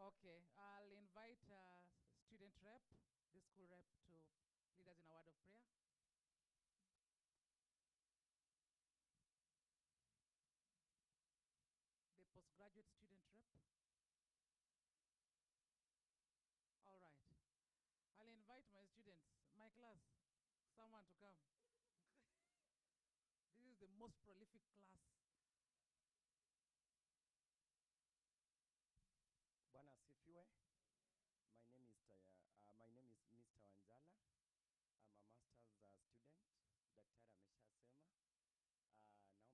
Okay, I'll invite student rep, the school rep, to lead us in a word of prayer. The postgraduate student rep. All right. I'll invite my students, my class, someone to come. This is the most prolific class. Bwana asifiwe. My name is Mr. Wanjala. I'm a master's student. Daktari ameshasema. Naomba tuombe.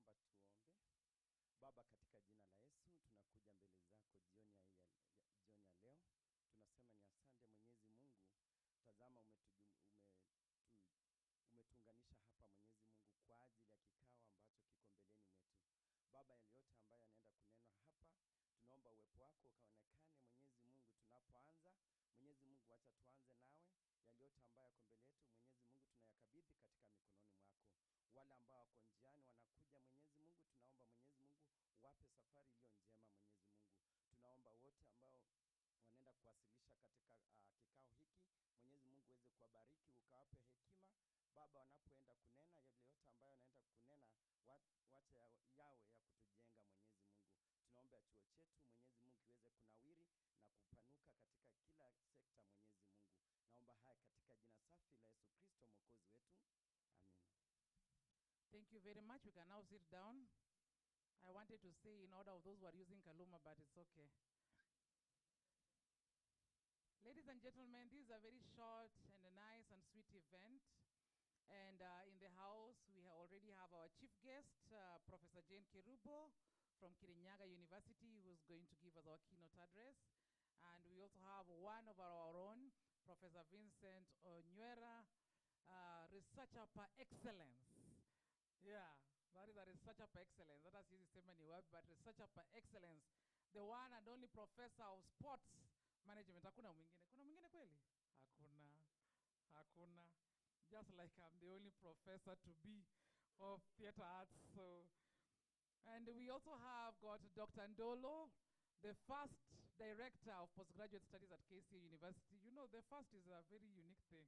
Baba, katika jina la Yesu tunakuja mbele zako jioni ya leo. Tunasema ni asante Mwenyezi Mungu. Tazama umetuunganisha hapa Mwenyezi Mungu kwa ajili ya kikao ambacho kiko mbeleni mwetu. Baba, yale yote ambayo yanaenda kunenwa hapa, tunaomba uwepo wako ukaonekane Mwenyezi Mungu tunapoanza. Mwenyezi Mungu, acha tuanze nawe. Yale yote ambayo yako mbele yetu Mwenyezi Mungu tunayakabidhi katika mikononi mwako. Wale ambao wako njiani wanakuja Mwenyezi Mungu, tunaomba Mwenyezi Mungu wape safari iliyo njema Mwenyezi Mungu. Tunaomba wote ambao wanaenda kuwasilisha katika kikao hiki Mwenyezi Mungu uweze kuwabariki, ukawape hekima. Baba, wanapoenda kunena yale yote ambayo wanaenda kunena, wacha yawe ya kutujenga Mwenyezi Mungu. Tunaomba chuo chetu Mwenyezi Mungu kiweze kunawiri na kupanuka katika kila sekta Mwenyezi Mungu. Naomba haya katika jina safi la Yesu Kristo Mwokozi wetu. Amen. Thank you very much. We can now sit down. I wanted to say in order of those who are using Kaluma, but it's okay. Ladies and gentlemen, this is a very short and a nice and sweet event. And in the house, we already have our chief guest, Professor Jane Kerubo from Kirinyaga University, who's going to give us our keynote address. And we also have one of our own, Professor Vincent Onywera, researcher par excellence. Yeah, that is a researcher par excellence. That is his statement, but researcher par excellence. The one and only professor of sports management. Hakuna mwingine. Kuna mwingine kweli? Hakuna. Just like I'm the only professor to be of theater arts. So, and we also have got Dr. Ndolo, the first director of postgraduate studies at KCA University. You know, the first is a very unique thing.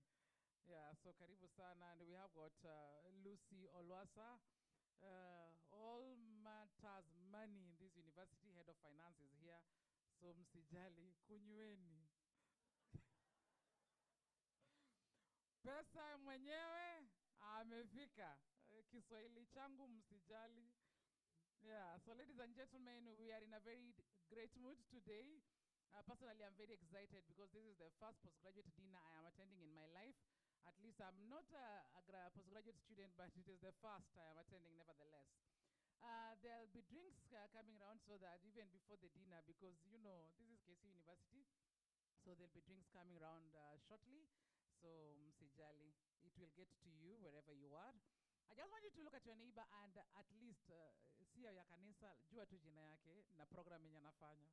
Yeah, so karibu sana. And we have got Lucy Olwasa, all matters money in this university, head of finance is here. So msijali, kunyweni. Pesa mwenyewe amefika. Kiswahili changu msijali. Yeah, so ladies and gentlemen, we are in a very great mood today. Personally, I'm very excited because this is the first postgraduate dinner I am attending in my life. At least I'm not a postgraduate student, but it is the first I am attending nevertheless. There'll be drinks coming around so that even before the dinner, because you know, this is KC University, so there'll be drinks coming around shortly. So msijali, it will get to you wherever you are. I just want you to look at your neighbor and at least see ya kanisa, jua tu jina yake na program yenye anafanya.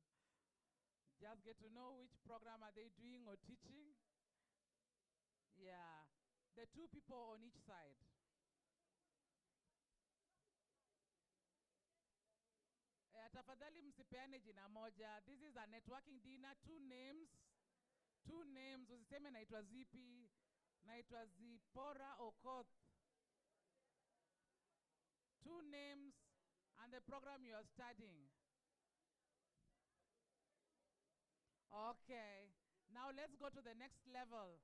Just get to know which program are they doing or teaching. Yeah, the two people on each side. Tafadhali msipeane jina moja. This is a networking dinner, two names. Usiseme naitwa Zipi, naitwa Zipora Okoth. Two names and the program you are studying. Okay, now let's go to the next level.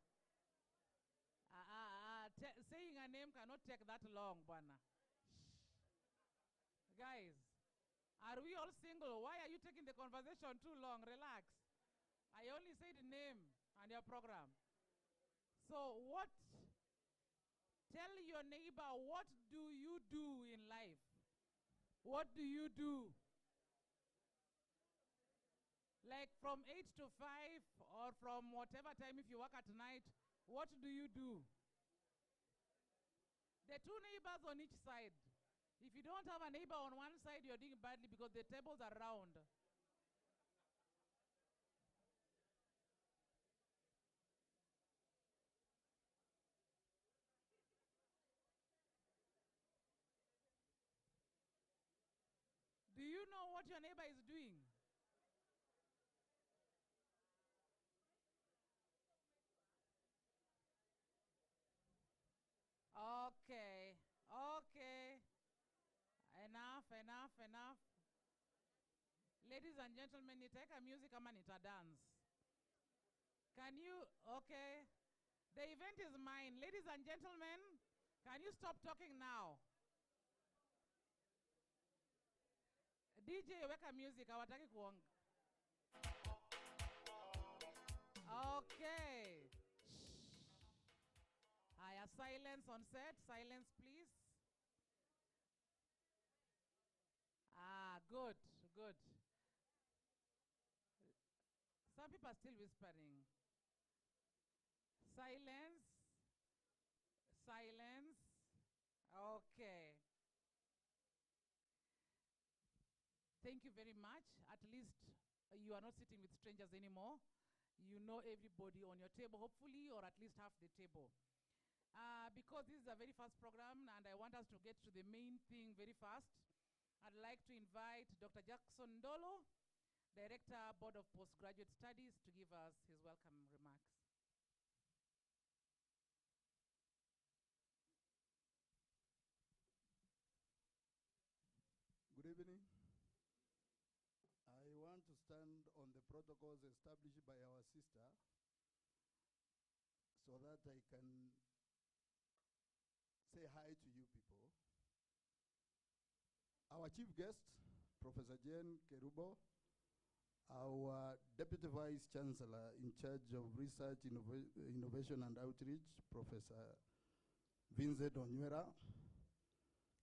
Saying a name cannot take that long, bwana. Guys, are we all single? Why are you taking the conversation too long? Relax. I only said the name and your program. So tell your neighbor, what do you do in life? What do you do? Like from 8 to 5 or from whatever time if you work at night, what do you do? The two neighbors on each side. If you don't have a neighbor on one side, you're doing badly because the tables are round. Do you know what your neighbor is doing? enough. Ladies and gentlemen, nitaweka music ama nita dance. Can you, okay. The event is mine. Ladies and gentlemen, can you stop talking now? DJ, weka music, hawataki kuonga. Okay. Haya, silence on set. Silence, please. Good. Some people are still whispering. Silence. Okay. Thank you very much. At least you are not sitting with strangers anymore. You know everybody on your table, hopefully, or at least half the table. Because this is a very fast program and I want us to get to the main thing very fast, I'd like to invite Dr. Jackson Ndolo, Director, Board of Postgraduate Studies, to give us his welcome remarks. Good evening. I want to stand on the protocols established by our sister so that I can say hi to you people. Our chief guest, Professor Jane Kerubo, our Deputy Vice Chancellor in charge of Research, Innovation and Outreach, Professor Vincent Onywera,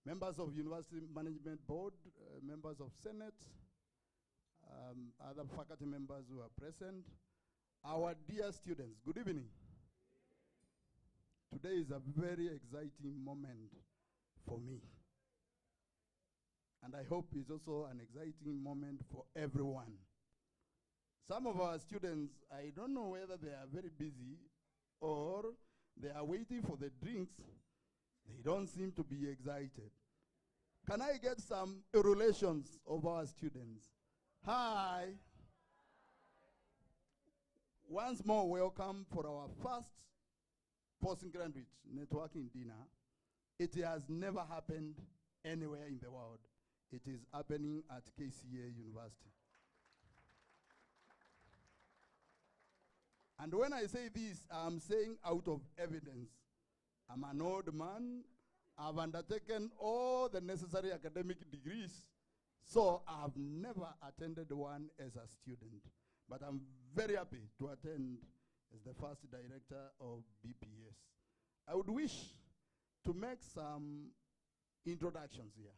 members of University Management Board, members of Senate, other faculty members who are present, our dear students, good evening. Today is a very exciting moment for me. And I hope it's also an exciting moment for everyone. Some of our students, I don't know whether they are very busy or they are waiting for the drinks. They don't seem to be excited. Can I get some relations of our students? Hi. Once more, welcome for our first postgraduate networking dinner. It has never happened anywhere in the world. It is happening at KCA University. And when I say this, I'm saying out of evidence. I'm an old man. I've undertaken all the necessary academic degrees. So I've never attended one as a student. But I'm very happy to attend as the first director of BPS. I would wish to make some introductions here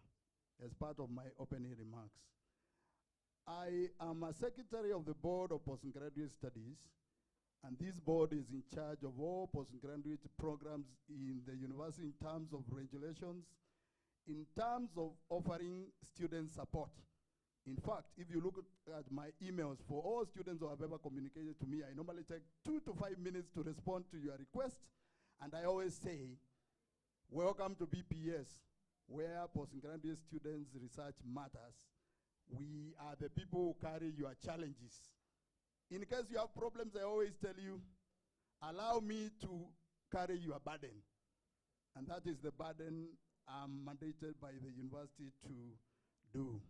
as part of my opening remarks. I am a secretary of the Board of Postgraduate Studies, and this board is in charge of all postgraduate programs in the university in terms of regulations, in terms of offering student support. In fact, if you look at my emails for all students who have ever communicated to me, I normally take 2 to 5 minutes to respond to your request, and I always say, welcome to BPS, where postgraduate students' research matters. We are the people who carry your challenges. In case you have problems, I always tell you, allow me to carry your burden. And that is the burden I'm mandated by the university to do.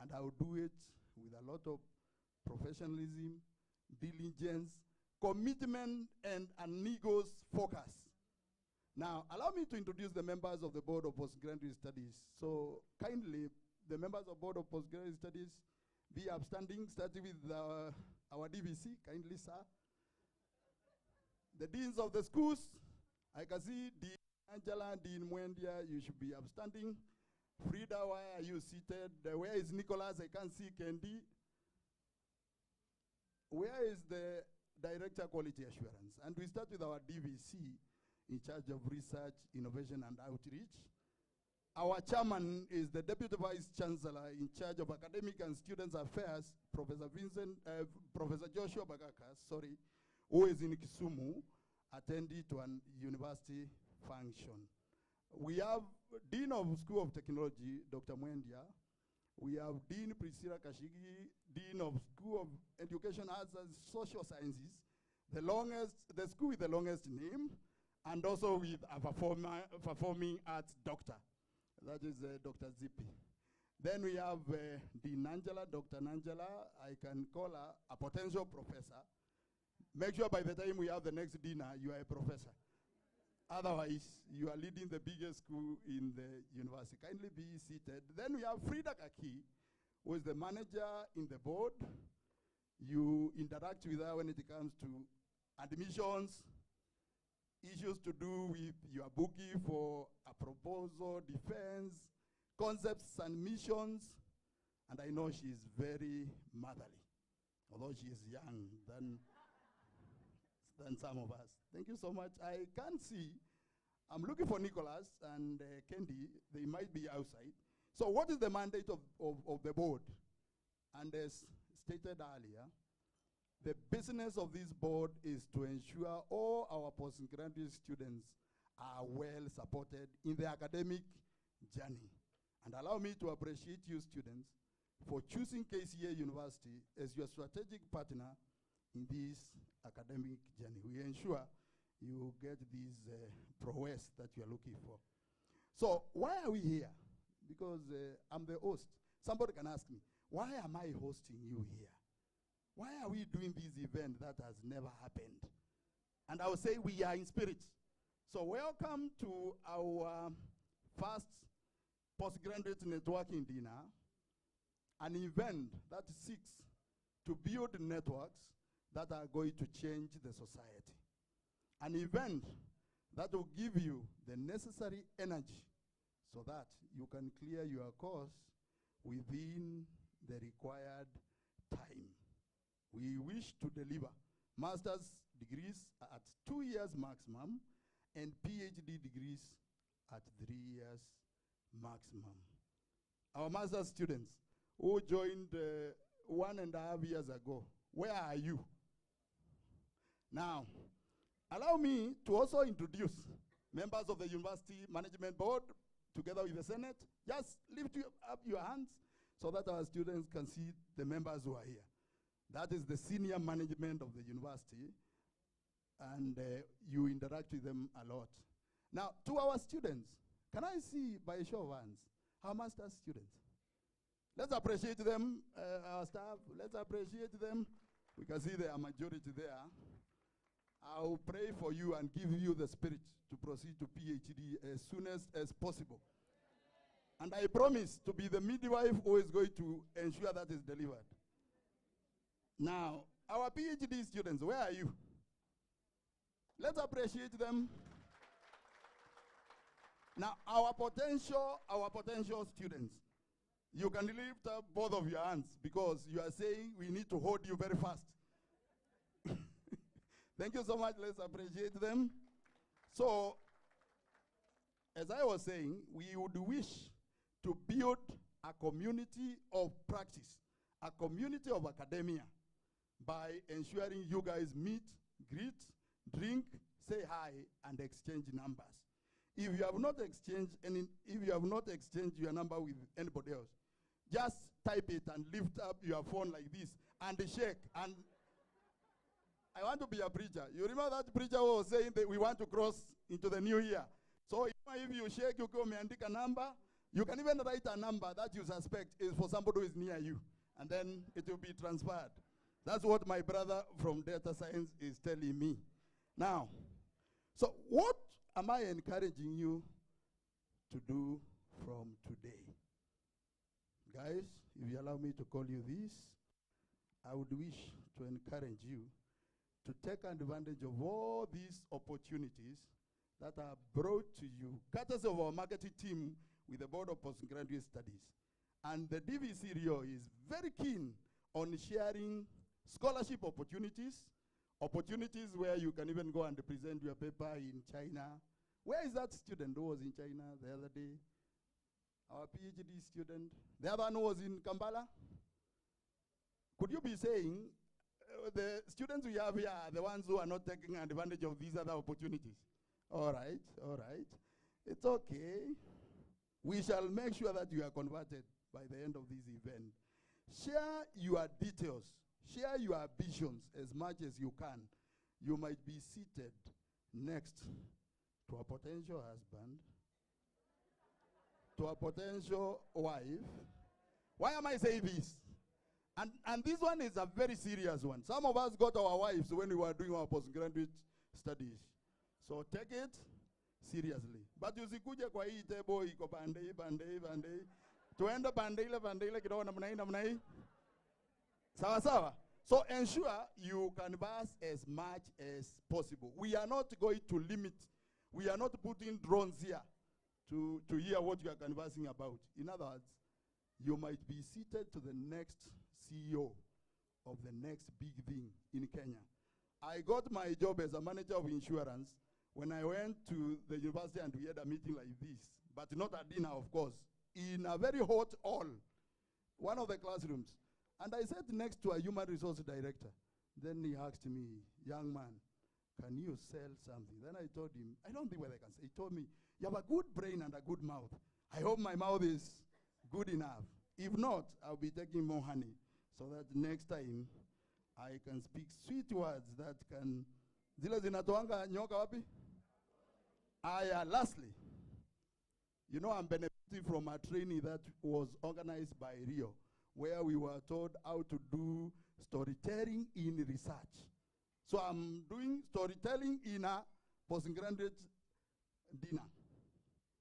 And I will do it with a lot of professionalism, diligence, commitment, and a negotiable focus. Now, allow me to introduce the members of the Board of Postgraduate Studies. So, kindly, the members of Board of Postgraduate Studies, be upstanding, starting with our DVC, kindly, sir. The deans of the schools, I can see Dean Angela, Dean Mwendia, you should be upstanding. Frida, why are you seated? Where is Nicholas? I can't see Candy. Where is the Director Quality Assurance? And we start with our DVC, in charge of Research, Innovation and Outreach. Our chairman is the Deputy Vice Chancellor in charge of Academic and Students Affairs, Professor Joshua Bagakas, who is in Kisumu, attending to an university function. We have Dean of School of Technology, Dr. Mwendia. We have Dean Priscilla Kashigi, Dean of School of Education, Arts and Social Sciences, the school with the longest name, and also with a performing arts doctor. That is Dr. Zippy. Then we have Dean Angela, Dr. Angela. I can call her a potential professor. Make sure by the time we have the next dinner, you are a professor. Otherwise, you are leading the biggest school in the university. Kindly be seated. Then we have Frida Kaki, who is the manager in the board. You interact with her when it comes to admissions, issues to do with your booking for a proposal, defense, concepts and missions. And I know she is very motherly, although she is young than some of us. Thank you so much. I can't see. I'm looking for Nicholas and Kendi. They might be outside. So what is the mandate of the board? And as stated earlier, the business of this board is to ensure all our postgraduate students are well supported in their academic journey. And allow me to appreciate you students for choosing KCA University as your strategic partner in this academic journey. We ensure you get these prowess that you are looking for. So why are we here? Because I'm the host. Somebody can ask me, why am I hosting you here? Why are we doing this event that has never happened? And I will say we are in spirit. So welcome to our first postgraduate networking dinner, an event that seeks to build networks that are going to change the society. An event that will give you the necessary energy so that you can clear your course within the required time. We wish to deliver master's degrees at 2 years maximum and PhD degrees at 3 years maximum. Our master's students who joined 1.5 years ago, where are you? Now, allow me to also introduce members of the University Management Board together with the Senate. Just lift up your hands so that our students can see the members who are here. That is the senior management of the university, and you interact with them a lot. Now, to our students, can I see by a show of hands our master's students? Let's appreciate them, our staff. Let's appreciate them. We can see there are majority there. I'll pray for you and give you the spirit to proceed to PhD as soon as possible. And I promise to be the midwife who is going to ensure that is delivered. Now, our PhD students, where are you? Let's appreciate them. Now, our potential students, you can lift up both of your hands because you are saying we need to hold you very fast. Thank you so much. Let's appreciate them. So, as I was saying, we would wish to build a community of practice, a community of academia, by ensuring you guys meet, greet, drink, say hi, and exchange numbers. If you have not exchanged your number with anybody else, just type it and lift up your phone like this and shake. And I want to be a preacher. You remember that preacher who was saying that we want to cross into the new year? So if you shake, you come and take a number. You can even write a number that you suspect is for somebody who is near you, and then it will be transferred. That's what my brother from data science is telling me. Now, so what am I encouraging you to do from today? Guys, if you allow me to call you this, I would wish to encourage you to take advantage of all these opportunities that are brought to you, courtesy of our marketing team with the Board of Postgraduate Studies. And the DVC Rio is very keen on sharing scholarship opportunities, opportunities where you can even go and present your paper in China. Where is that student who was in China the other day? Our PhD student. The other one who was in Kampala. Could you be saying the students we have here are the ones who are not taking advantage of these other opportunities? All right, all right. It's okay. We shall make sure that you are converted by the end of this event. Share your details. Share your visions as much as you can. You might be seated next to a potential husband, to a potential wife, Why am I saying this? And this one is a very serious one. Some of us got our wives when we were doing our postgraduate studies. So take it seriously. But usikuje kwa hii table iko pande hii. Tuende pande ile kidogo namna hii. Sawa sawa. So ensure you canvass as much as possible. We are not going to limit. We are not putting drones here to hear what you are canvassing about. In other words, you might be seated to the next CEO of the next big thing in Kenya. I got my job as a manager of insurance when I went to the university and we had a meeting like this, but not a dinner, of course, in a very hot hall, one of the classrooms. And I sat next to a human resource director. Then he asked me, young man, can you sell something? Then I told him, I don't think what I can say. He told me, you have a good brain and a good mouth. I hope my mouth is good enough. If not, I'll be taking more honey so that next time I can speak sweet words that can... Zile zinatoanga nyoka wapi? Lastly, you know, I'm benefiting from a training that was organized by Rio, where we were taught how to do storytelling in research. So I'm doing storytelling in a postgraduate dinner.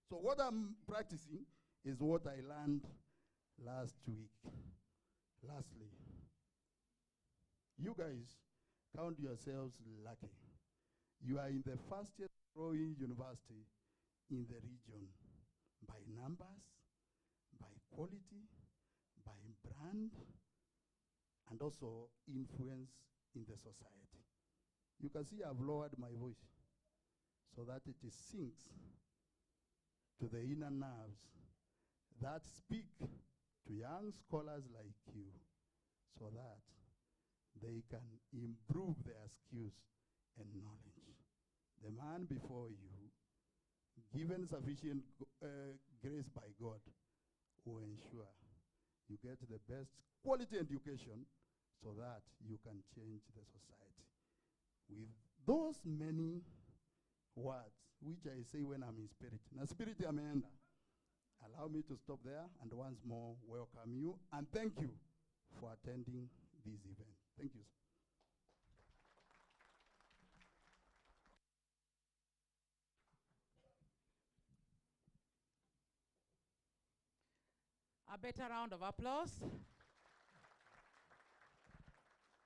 So what I'm practicing is what I learned last week. Lastly, you guys count yourselves lucky. You are in the fastest growing university in the region by numbers, by quality, by brand, and also influence in the society. You can see I've lowered my voice so that it sinks to the inner nerves that speak to young scholars like you so that they can improve their skills and knowledge. The man before you, given sufficient grace by God, will ensure you get the best quality education so that you can change the society. With those many words, which I say when I'm in spirit. Now, spirit ameenda. Allow me to stop there and once more welcome you and thank you for attending this event. Thank you. A better round of applause.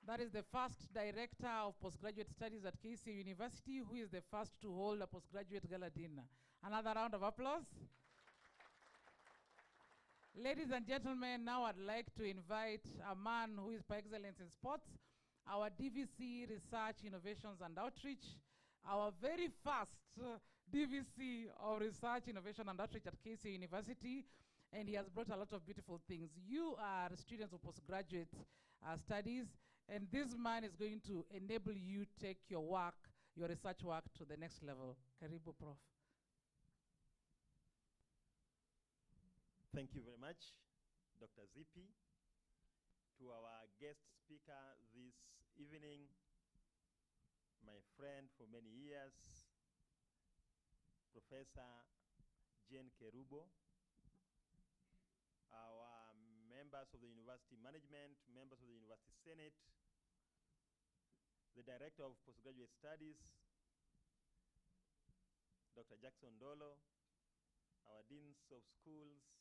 That is the first director of postgraduate studies at KC University, who is the first to hold a postgraduate gala dinner. Another round of applause. Ladies and gentlemen, now I'd like to invite a man who is by excellence in sports, our DVC Research, Innovations and Outreach, our very first DVC of Research, Innovation and Outreach at KC University, and he has brought a lot of beautiful things. You are students of postgraduate studies, and this man is going to enable you take your work, your research work to the next level. Karibu, Prof. Thank you very much, Dr. Zippy. To our guest speaker this evening, my friend for many years, Professor Jane Kerubo, our members of the university management, members of the university senate, the director of postgraduate studies, Dr. Jackson Dolo, our deans of schools,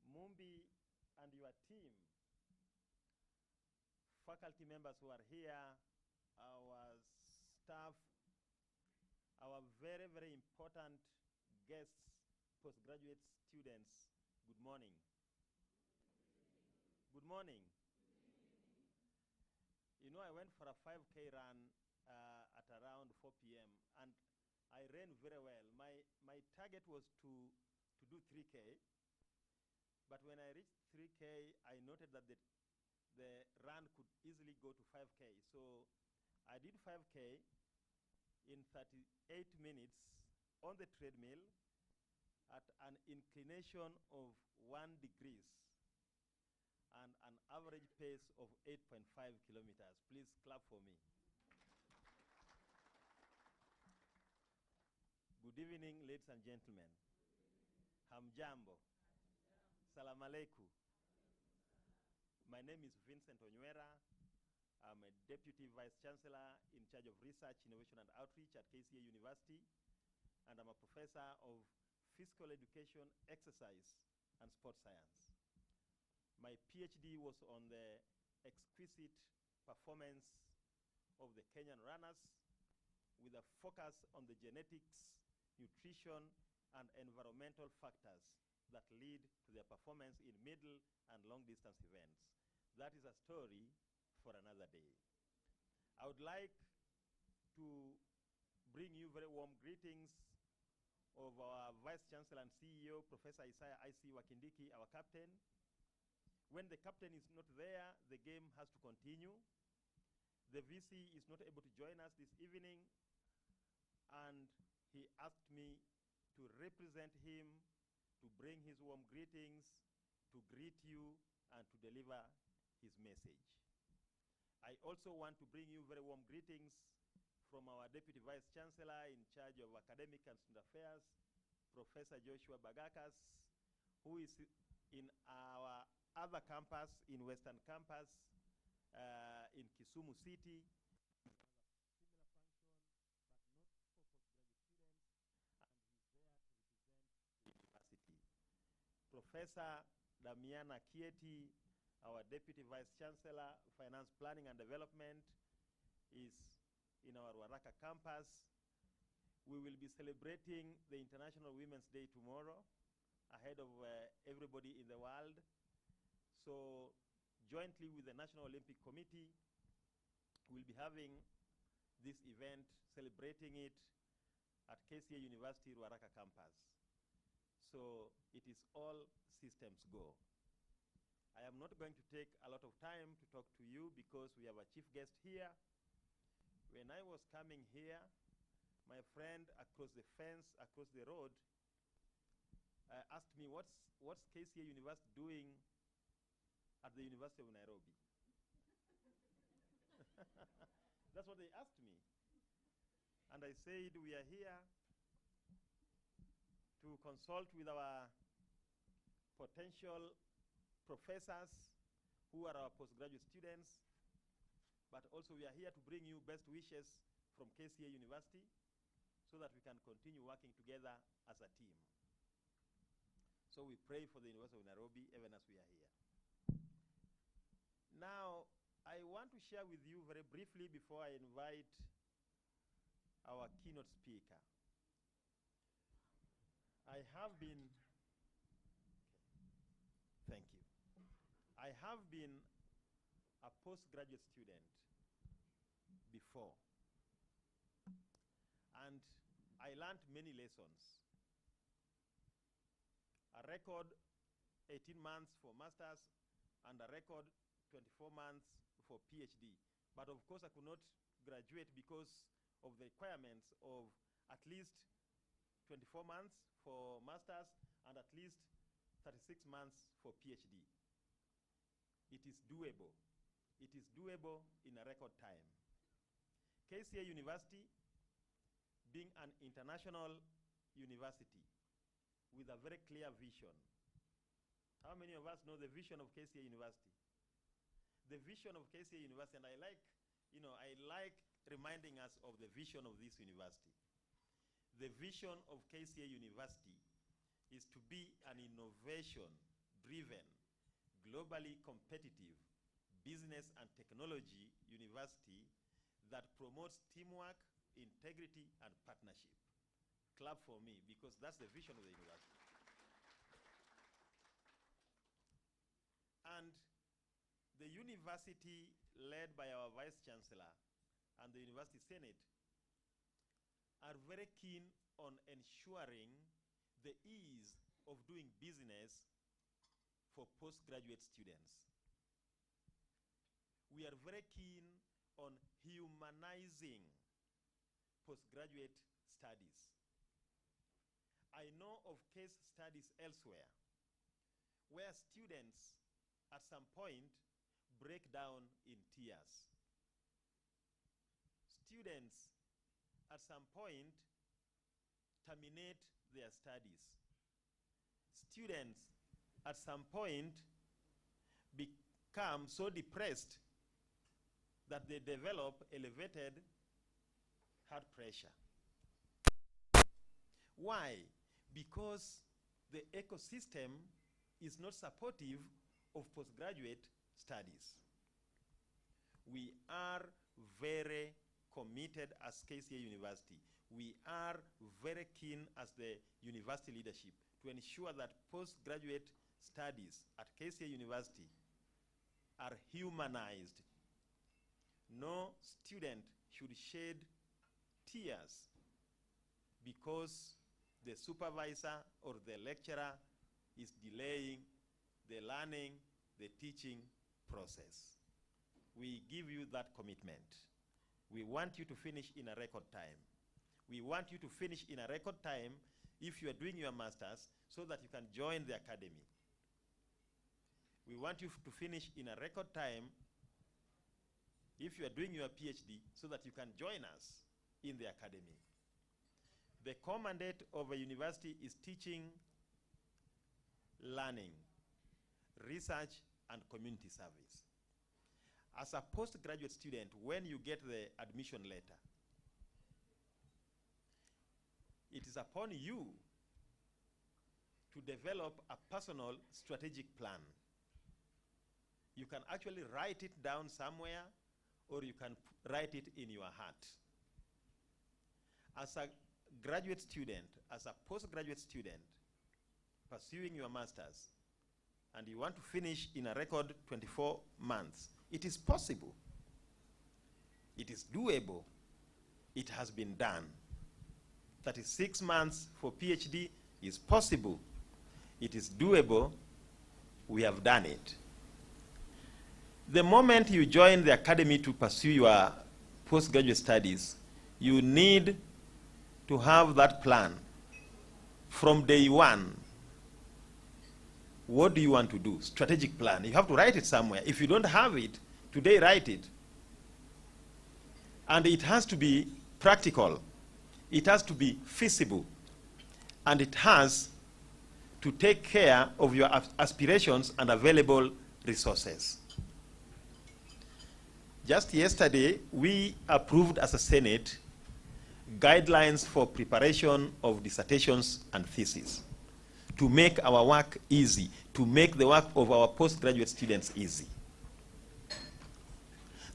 Mumbi and your team, faculty members who are here, our staff, our very, very important guests, postgraduate students, good morning. Good morning. You know, I went for a 5K run at around 4 p.m. and I ran very well. My target was to do 3K. But when I reached 3K, I noted that the run could easily go to 5K. So I did 5K in 38 minutes on the treadmill at an inclination of 1 degree and an average pace of 8.5 kilometers. Please clap for me. Good evening, ladies and gentlemen. Hamjambo. Assalamu alaikum. My name is Vincent Onywera. I'm a Deputy Vice Chancellor in charge of Research, Innovation and Outreach at KCA University, and I'm a Professor of Physical Education, Exercise, and Sports Science. My PhD was on the exquisite performance of the Kenyan runners with a focus on the genetics, nutrition, and environmental factors that lead to their performance in middle and long distance events. That is a story for another day. I would like to bring you very warm greetings of our Vice Chancellor and CEO, Professor Isaiah I.C. Wakindiki, our captain. When the captain is not there, the game has to continue. The VC is not able to join us this evening, and he asked me to represent him, to bring his warm greetings, to greet you, and to deliver his message. I also want to bring you very warm greetings from our Deputy Vice Chancellor in charge of Academic and Student Affairs, Professor Joshua Bagakas, who is in our other campus, in Western Campus, in Kisumu City. Similar function, but not for postgraduate students, and he's there to represent the university. Professor Damiana Kieti, our Deputy Vice Chancellor, Finance Planning and Development, is in our Ruaraka campus. We will be celebrating the International Women's Day tomorrow, ahead of everybody in the world. So, jointly with the National Olympic Committee, we'll be having this event, celebrating it at KCA University Ruaraka campus. So, it is all systems go. I am not going to take a lot of time to talk to you because we have a chief guest here. When I was coming here, my friend across the fence, across the road, asked me, what's KCA University doing at the University of Nairobi? That's what they asked me. And I said, we are here to consult with our potential professors who are our postgraduate students, but also we are here to bring you best wishes from KCA University so that we can continue working together as a team. So we pray for the University of Nairobi even as we are here. Now, I want to share with you very briefly before I invite our keynote speaker. I have been, thank you. I have been a postgraduate student before, and I learned many lessons. A record 18 months for master's and a record 24 months for PhD. But of course I could not graduate because of the requirements of at least 24 months for master's and at least 36 months for PhD. It is doable. It is doable in a record time. KCA University, being an international university with a very clear vision. How many of us know the vision of KCA University? The vision of KCA University, and I like reminding us of the vision of this university. The vision of KCA University is to be an innovation-driven, globally competitive business and technology university that promotes teamwork, integrity, and partnership. Clap for me, because that's the vision of the university. And the university, led by our Vice Chancellor and the University Senate, are very keen on ensuring the ease of doing business for postgraduate students. We are very keen on humanizing postgraduate studies. I know of case studies elsewhere where students at some point break down in tears. Students at some point terminate their studies. Students at some point become so depressed that they develop elevated heart pressure. Why? Because the ecosystem is not supportive of postgraduate studies. We are very committed as KCA University. We are very keen as the university leadership to ensure that postgraduate studies at KCA University are humanized. No student should shed tears because the supervisor or the lecturer is delaying the learning, the teaching process. We give you that commitment. We want you to finish in a record time. We want you to finish in a record time if you are doing your master's so that you can join the academy. We want you to finish in a record time if you are doing your PhD so that you can join us in the academy. The core mandate of a university is teaching, learning, research, and community service. As a postgraduate student, when you get the admission letter, it is upon you to develop a personal strategic plan. You can actually write it down somewhere, or you can write it in your heart. As a graduate student, as a postgraduate student, pursuing your master's, and you want to finish in a record 24 months, it is possible. It is doable. It has been done. 36 months for PhD is possible. It is doable. We have done it. The moment you join the academy to pursue your postgraduate studies, you need to have that plan from day one. What do you want to do? Strategic plan. You have to write it somewhere. If you don't have it, today write it. And it has to be practical. It has to be feasible. And it has to take care of your aspirations and available resources. Just yesterday, we approved as a Senate guidelines for preparation of dissertations and theses to make our work easy, to make the work of our postgraduate students easy.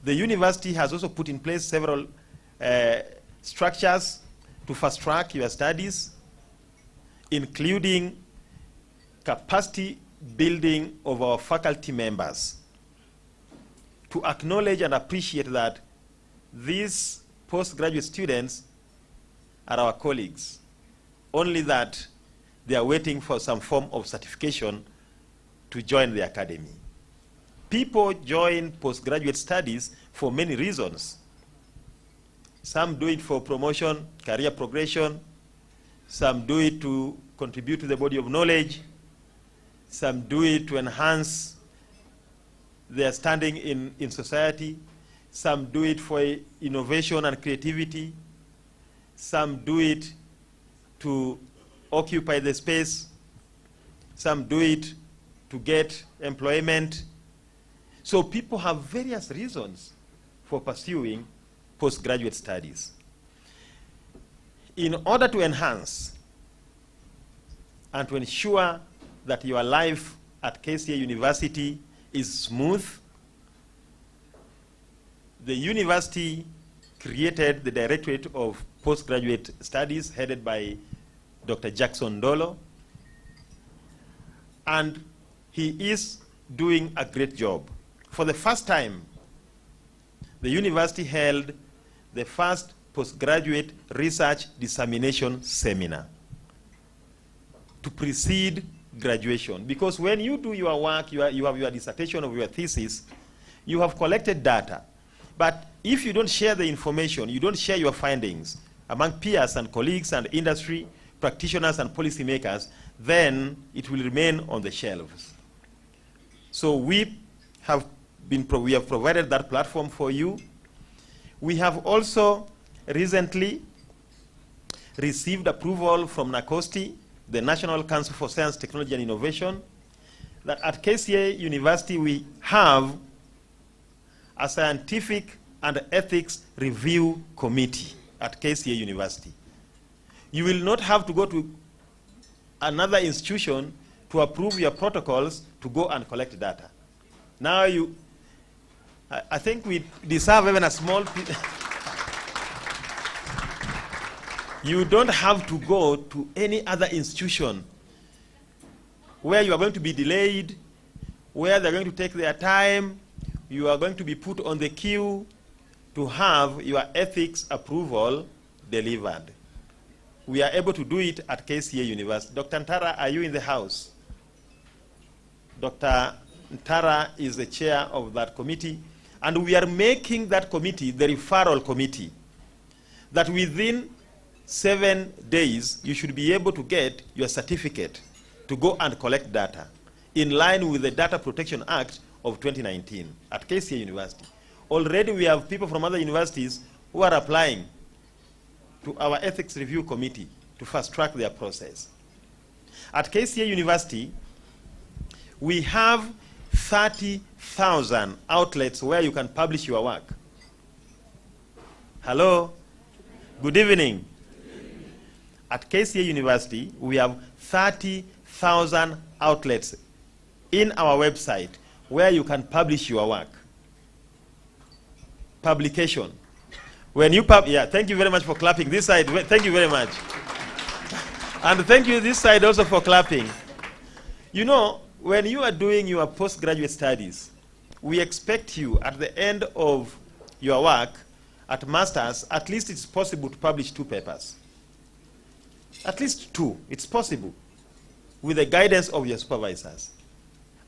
The university has also put in place several structures to fast-track your studies, including capacity building of our faculty members, to acknowledge and appreciate that these postgraduate students are our colleagues, only that they are waiting for some form of certification to join the academy. People join postgraduate studies for many reasons. Some do it for promotion, career progression. Some do it to contribute to the body of knowledge. Some do it to enhance their standing in society. Some do it for innovation and creativity. Some do it to occupy the space. Some do it to get employment. So people have various reasons for pursuing postgraduate studies. In order to enhance and to ensure that your life at KCA University is smooth, the university created the Directorate of Postgraduate Studies headed by Dr. Jackson Dolo, and he is doing a great job. For the first time, the university held the first postgraduate research dissemination seminar to precede graduation. Because when you do your work, you have your dissertation or your thesis, you have collected data. But if you don't share the information, you don't share your findings among peers and colleagues and industry, practitioners and policymakers, then it will remain on the shelves. So we have provided that platform for you. We have also recently received approval from NACOSTI, the National Council for Science, Technology and Innovation, that at KCA University we have a scientific and ethics review committee at KCA University. You will not have to go to another institution to approve your protocols to go and collect data. Now I think we deserve even a small You don't have to go to any other institution where you are going to be delayed, where they're going to take their time, you are going to be put on the queue to have your ethics approval delivered. We are able to do it at KCA University. Dr. Ntara, are you in the house? Dr. Ntara is the chair of that committee, and we are making that committee the referral committee, that within 7 days you should be able to get your certificate to go and collect data in line with the Data Protection Act of 2019 at KCA University. Already we have people from other universities who are applying to our ethics review committee to fast track their process. At KCA University, we have 30,000 outlets where you can publish your work. Hello? Good evening. At KCA University, we have 30,000 outlets in our website where you can publish your work. Publication. When you yeah, thank you very much for clapping. This side, thank you very much. And thank you this side also for clapping. You know, when you are doing your postgraduate studies, we expect you at the end of your work at master's, at least it's possible to publish 2 papers. At least 2, it's possible, with the guidance of your supervisors.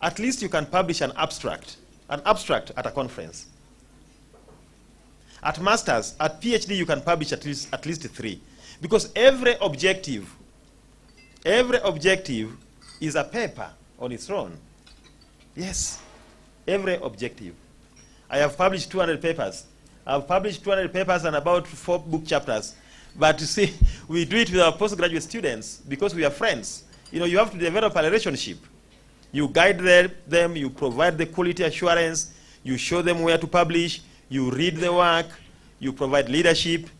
At least you can publish an abstract at a conference. At master's, at PhD, you can publish at least 3. Because every objective is a paper on its own. Yes, every objective. I have published 200 papers. I've published 200 papers and about 4 book chapters. But you see, we do it with our postgraduate students because we are friends. You know, you have to develop a relationship. You guide them, you provide the quality assurance, you show them where to publish, you read the work, you provide leadership.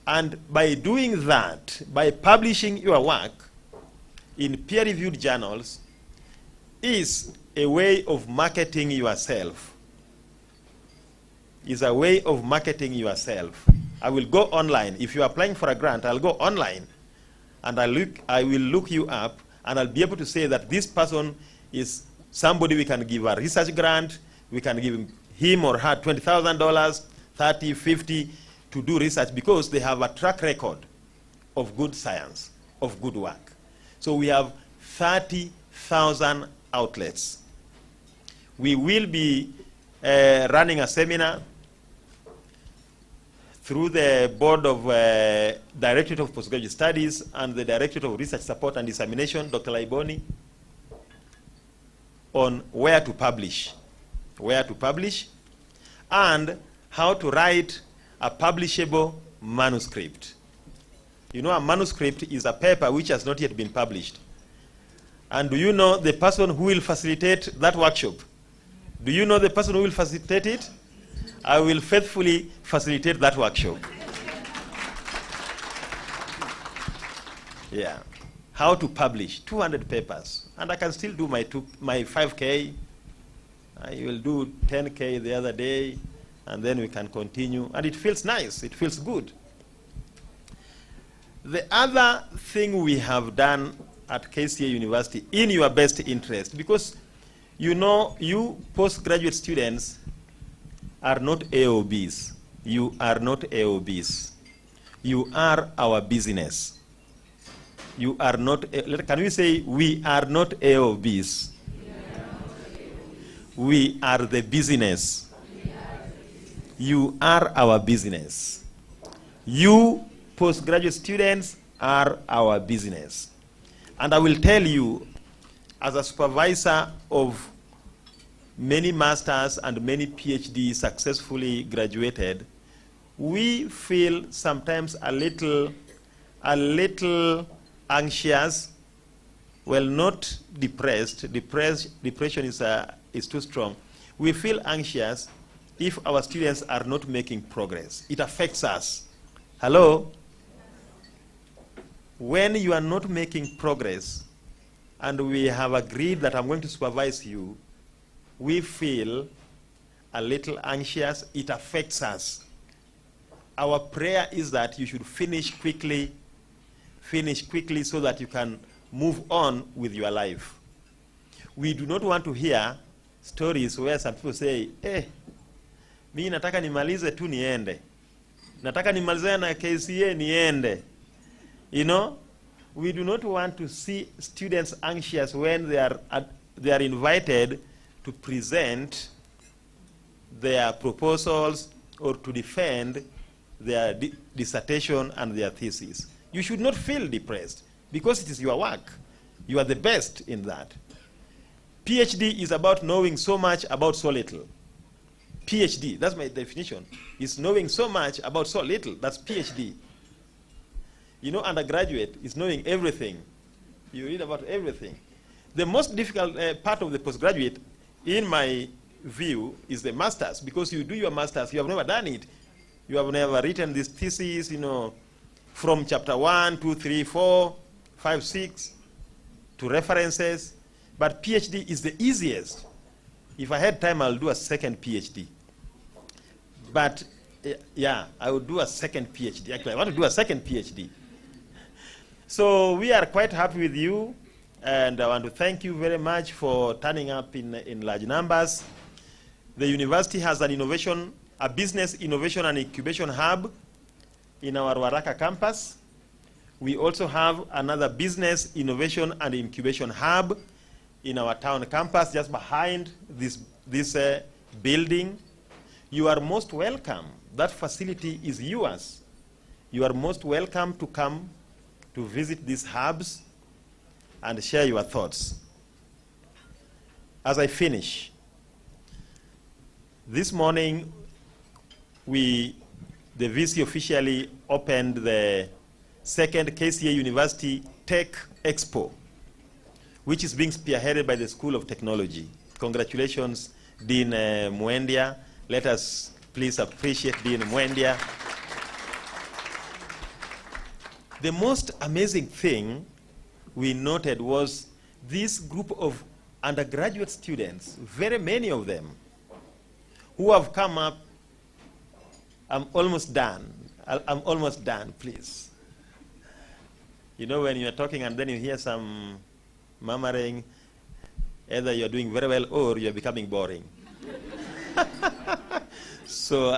And by doing that, by publishing your work in peer-reviewed journals, is a way of marketing yourself. Is a way of marketing yourself. I will go online. If you're applying for a grant, I'll go online and I will look you up and I'll be able to say that this person is somebody we can give a research grant, we can give him or her $20,000, $30,000, $50,000 to do research because they have a track record of good science, of good work. So we have 30,000 outlets. We will be running a seminar through the Board of Directorate of Postgraduate Studies and the Directorate of Research Support and Dissemination, Dr. Laiboni, on where to publish, and how to write a publishable manuscript. You know, a manuscript is a paper which has not yet been published. And do you know the person who will facilitate that workshop? Do you know the person who will facilitate it? I will faithfully facilitate that workshop. Yeah. How to publish 200 papers. And I can still do my 5K. I will do 10K the other day, and then we can continue. And it feels nice. It feels good. The other thing we have done at KCA University, in your best interest, because you know, you postgraduate students are not AOBs. You are not AOBs. You are our business. You are not, can we say we are not AOBs? We are the business. You are our business. You postgraduate students are our business. And I will tell you, as a supervisor of many masters and many PhDs successfully graduated, we feel sometimes a little anxious well, not depressed. Depression is too strong. We feel anxious if our students are not making progress. It affects us. Hello? When you are not making progress, and we have agreed that I'm going to supervise you, we feel a little anxious. It affects us. Our prayer is that you should finish quickly so that you can move on with your life. We do not want to hear stories where some people say, mimi nataka nimalize tu niende. Nataka nimalize na KCA niende. You know, we do not want to see students anxious when they are invited to present their proposals or to defend their dissertation and their thesis. You should not feel depressed because it is your work. You are the best in that. PhD is about knowing so much about so little. PhD, that's my definition, is knowing so much about so little. That's PhD. You know, undergraduate is knowing everything. You read about everything. The most difficult part of the postgraduate, in my view, is the master's, because you do your master's, you have never done it. You have never written this thesis, you know, from chapter 1, 2, 3, 4, 5, 6, to references. But PhD is the easiest. If I had time, I'll do a second PhD. But yeah, I would do a second PhD. Actually, I want to do a second PhD. So we are quite happy with you, and I want to thank you very much for turning up in large numbers. The university has a business innovation and incubation hub in our Waraka campus. We also have another business innovation and incubation hub in our town campus, just behind this building. You are most welcome. That facility is yours. You are most welcome to come to visit these hubs and share your thoughts. As I finish, this morning the VC officially opened the second KCA University Tech Expo, which is being spearheaded by the School of Technology. Congratulations, Dean Mwendia. Let us please appreciate Dean Mwendia. The most amazing thing we noted was this group of undergraduate students, very many of them, who have come up. I'm almost done. I'm almost done, please. You know, when you're talking and then you hear some murmuring, either you're doing very well or you're becoming boring. So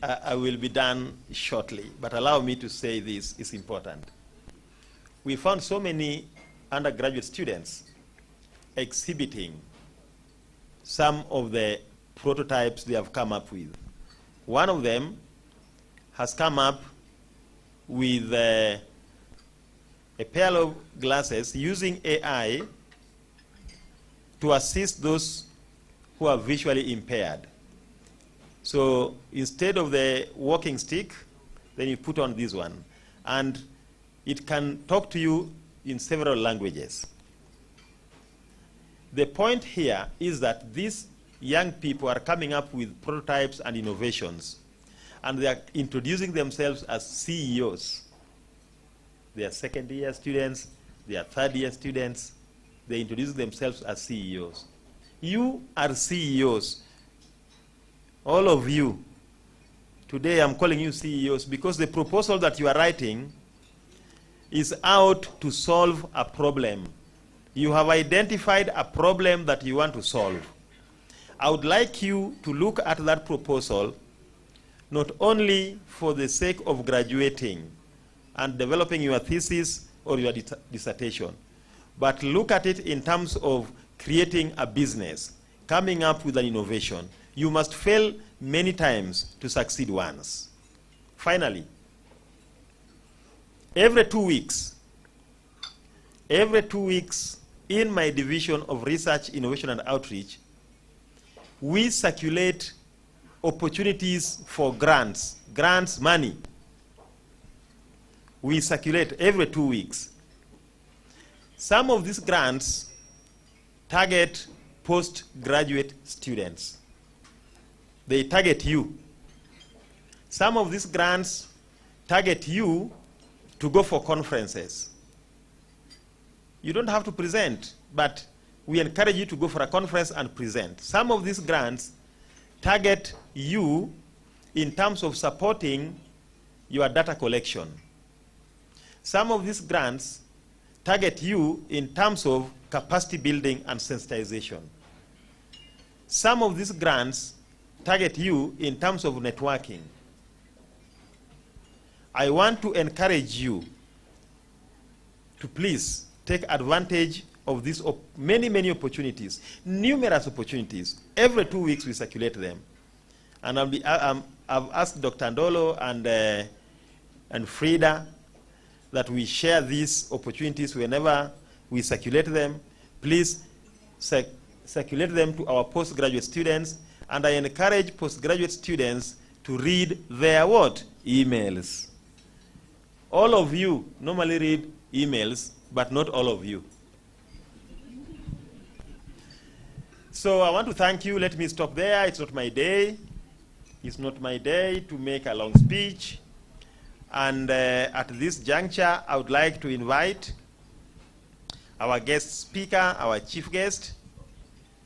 I will be done shortly, but allow me to say this is important. We found so many undergraduate students exhibiting some of the prototypes they have come up with. One of them has come up with a pair of glasses using AI to assist those who are visually impaired. So instead of the walking stick, then you put on this one. And it can talk to you in several languages. The point here is that these young people are coming up with prototypes and innovations, and they are introducing themselves as CEOs. They are second-year students, they are third-year students. They introduce themselves as CEOs. You are CEOs. All of you. Today I'm calling you CEOs because the proposal that you are writing is out to solve a problem. You have identified a problem that you want to solve. I would like you to look at that proposal not only for the sake of graduating and developing your thesis or your dissertation, but look at it in terms of creating a business, coming up with an innovation. You must fail many times to succeed once. Finally, every 2 weeks in my division of research, innovation, and outreach, we circulate opportunities for grants money. We circulate every 2 weeks. Some of these grants target postgraduate students. They target you. Some of these grants target you to go for conferences. You don't have to present, but we encourage you to go for a conference and present. Some of these grants target you in terms of supporting your data collection. Some of these grants target you in terms of capacity building and sensitization. Some of these grants target you in terms of networking. I want to encourage you to please take advantage of these many opportunities, numerous opportunities. Every 2 weeks we circulate them. And I've asked Dr. Ndolo and Frida that we share these opportunities whenever we circulate them. Please circulate them to our postgraduate students, and I encourage postgraduate students to read their what? Emails. All of you normally read emails, but not all of you. So I want to thank you. Let me stop there. It's not my day. It's not my day to make a long speech. And at this juncture, I would like to invite our guest speaker, our chief guest,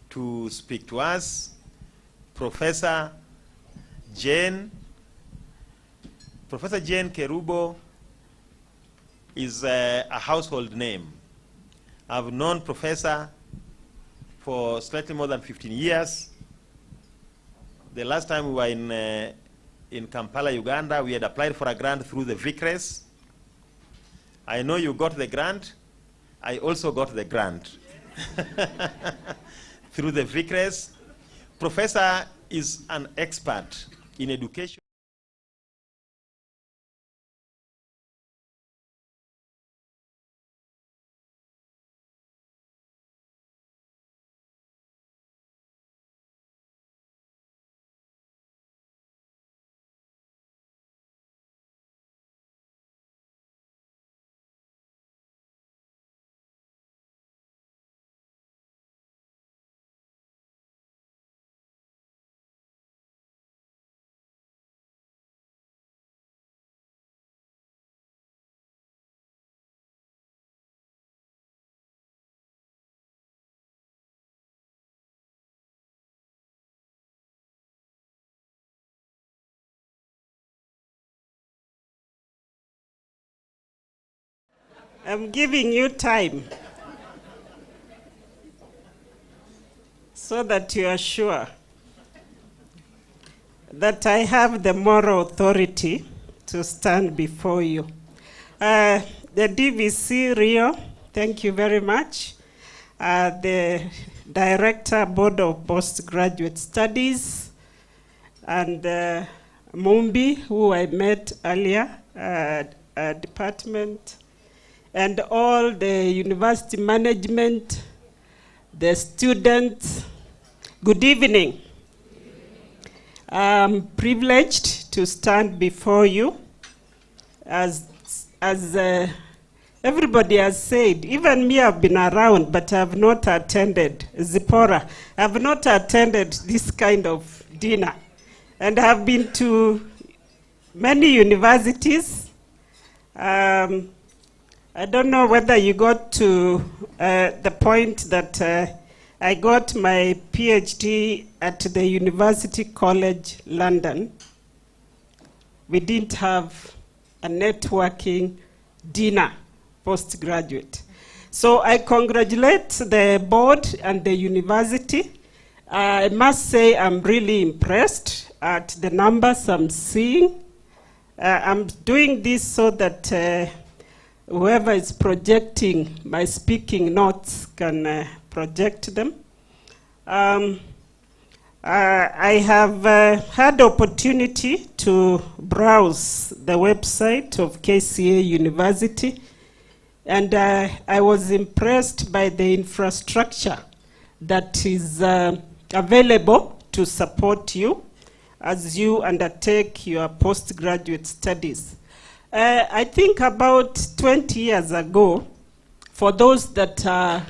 to speak to us, Professor Jane. Professor Jane Kerubo is a household name. I've known Professor for slightly more than 15 years. The last time we were in Kampala, Uganda, we had applied for a grant through the VICRES. I know you got the grant. I also got the grant through the VICRES. Professor is an expert in education. I'm giving you time so that you are sure that I have the moral authority to stand before you. The DVC Rio, thank you very much. The Director, Board of Postgraduate Studies, and Mumbi, who I met earlier, department, and all the university management, the students. Good evening. I'm privileged to stand before you. As everybody has said, even me, I've been around, but I've not attended, Zipporah, I've not attended this kind of dinner. And I've been to many universities. I don't know whether you got to the point that I got my PhD at the University College London. We didn't have a networking dinner postgraduate. So I congratulate the board and the university. I must say I'm really impressed at the numbers I'm seeing. I'm doing this so that whoever is projecting my speaking notes can project them. I have had opportunity to browse the website of KCA University, and I was impressed by the infrastructure that is available to support you as you undertake your postgraduate studies. I think about 20 years ago, for those that are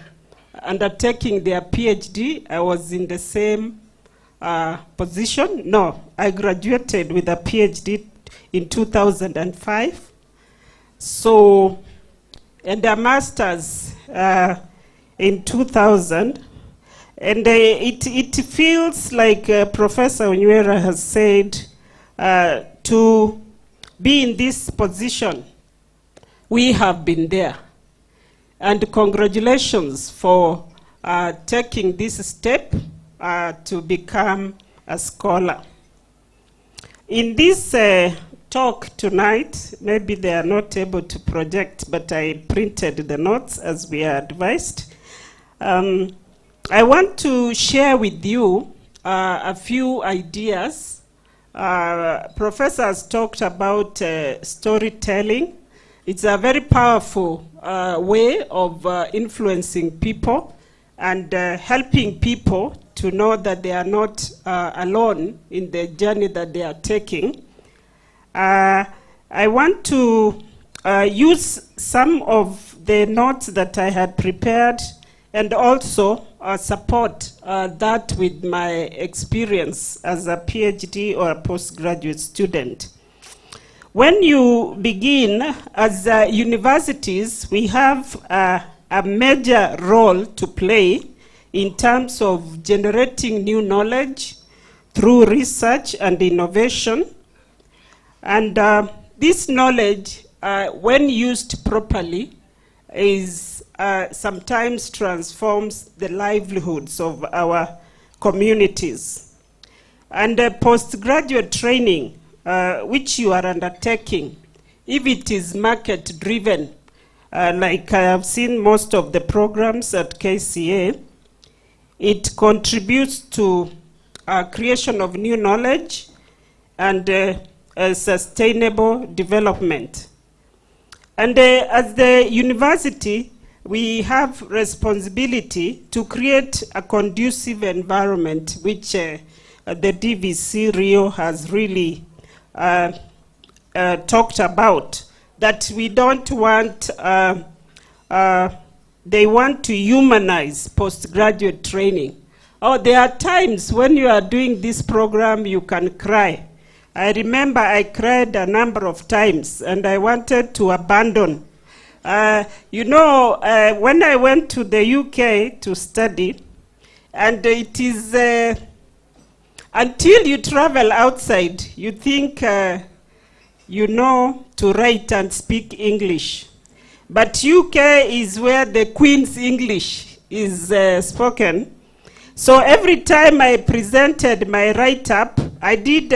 undertaking their PhD, I was in the same position. No, I graduated with a PhD in 2005. So, and a master's in 2000. And it feels like Professor Onywera has said, to be in this position, we have been there. And congratulations for taking this step to become a scholar. In this talk tonight, maybe they are not able to project, but I printed the notes as we are advised. I want to share with you a few ideas. Professor has talked about storytelling. It's a very powerful way of influencing people and helping people to know that they are not alone in the journey that they are taking. I want to use some of the notes that I had prepared and also support that with my experience as a PhD or a postgraduate student. When you begin as universities, we have a major role to play in terms of generating new knowledge through research and innovation. And this knowledge, when used properly, is sometimes transforms the livelihoods of our communities. And postgraduate training, which you are undertaking, if it is market-driven, like I have seen most of the programs at KCA, it contributes to creation of new knowledge and sustainable development. And as the university, we have responsibility to create a conducive environment, which the DVC Rio has really talked about, that we don't want, they want to humanize postgraduate training. Oh, there are times when you are doing this program, you can cry. I remember I cried a number of times and I wanted to abandon. When I went to the UK to study, and it is, until you travel outside, you think you know to write and speak English. But UK is where the Queen's English is spoken. So every time I presented my write-up, I did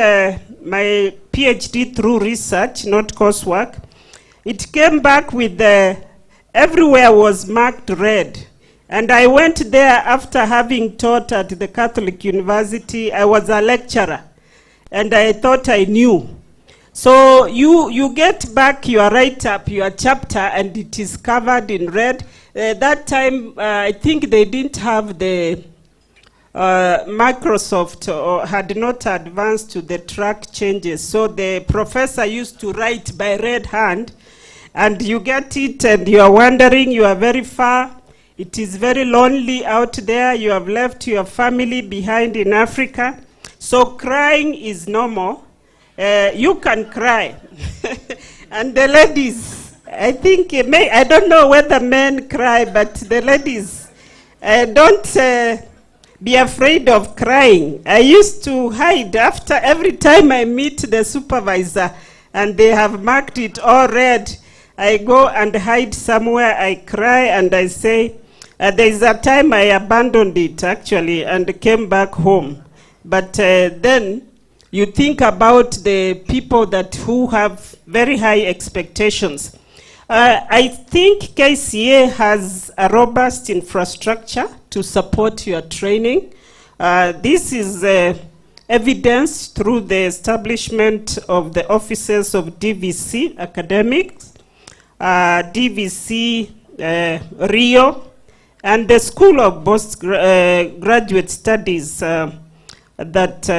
my PhD through research, not coursework. It came back with everywhere was marked red. And I went there after having taught at the Catholic University. I was a lecturer, and I thought I knew. So you get back your write-up, your chapter, and it is covered in red. That time, I think they didn't have the Microsoft or had not advanced to the track changes. So the professor used to write by red hand, and you get it and you are wondering, you are very far. It is very lonely out there. You have left your family behind in Africa. So crying is normal. You can cry. And the ladies, I think, I don't know whether men cry, but the ladies, don't be afraid of crying. I used to hide after every time I meet the supervisor and they have marked it all red. I go and hide somewhere, I cry and I say, there is a time I abandoned it actually and came back home. But then you think about the people who have very high expectations. I think KCA has a robust infrastructure to support your training. This is evidenced through the establishment of the offices of DVC Academics, DVC Rio, and the School of Postgraduate Studies that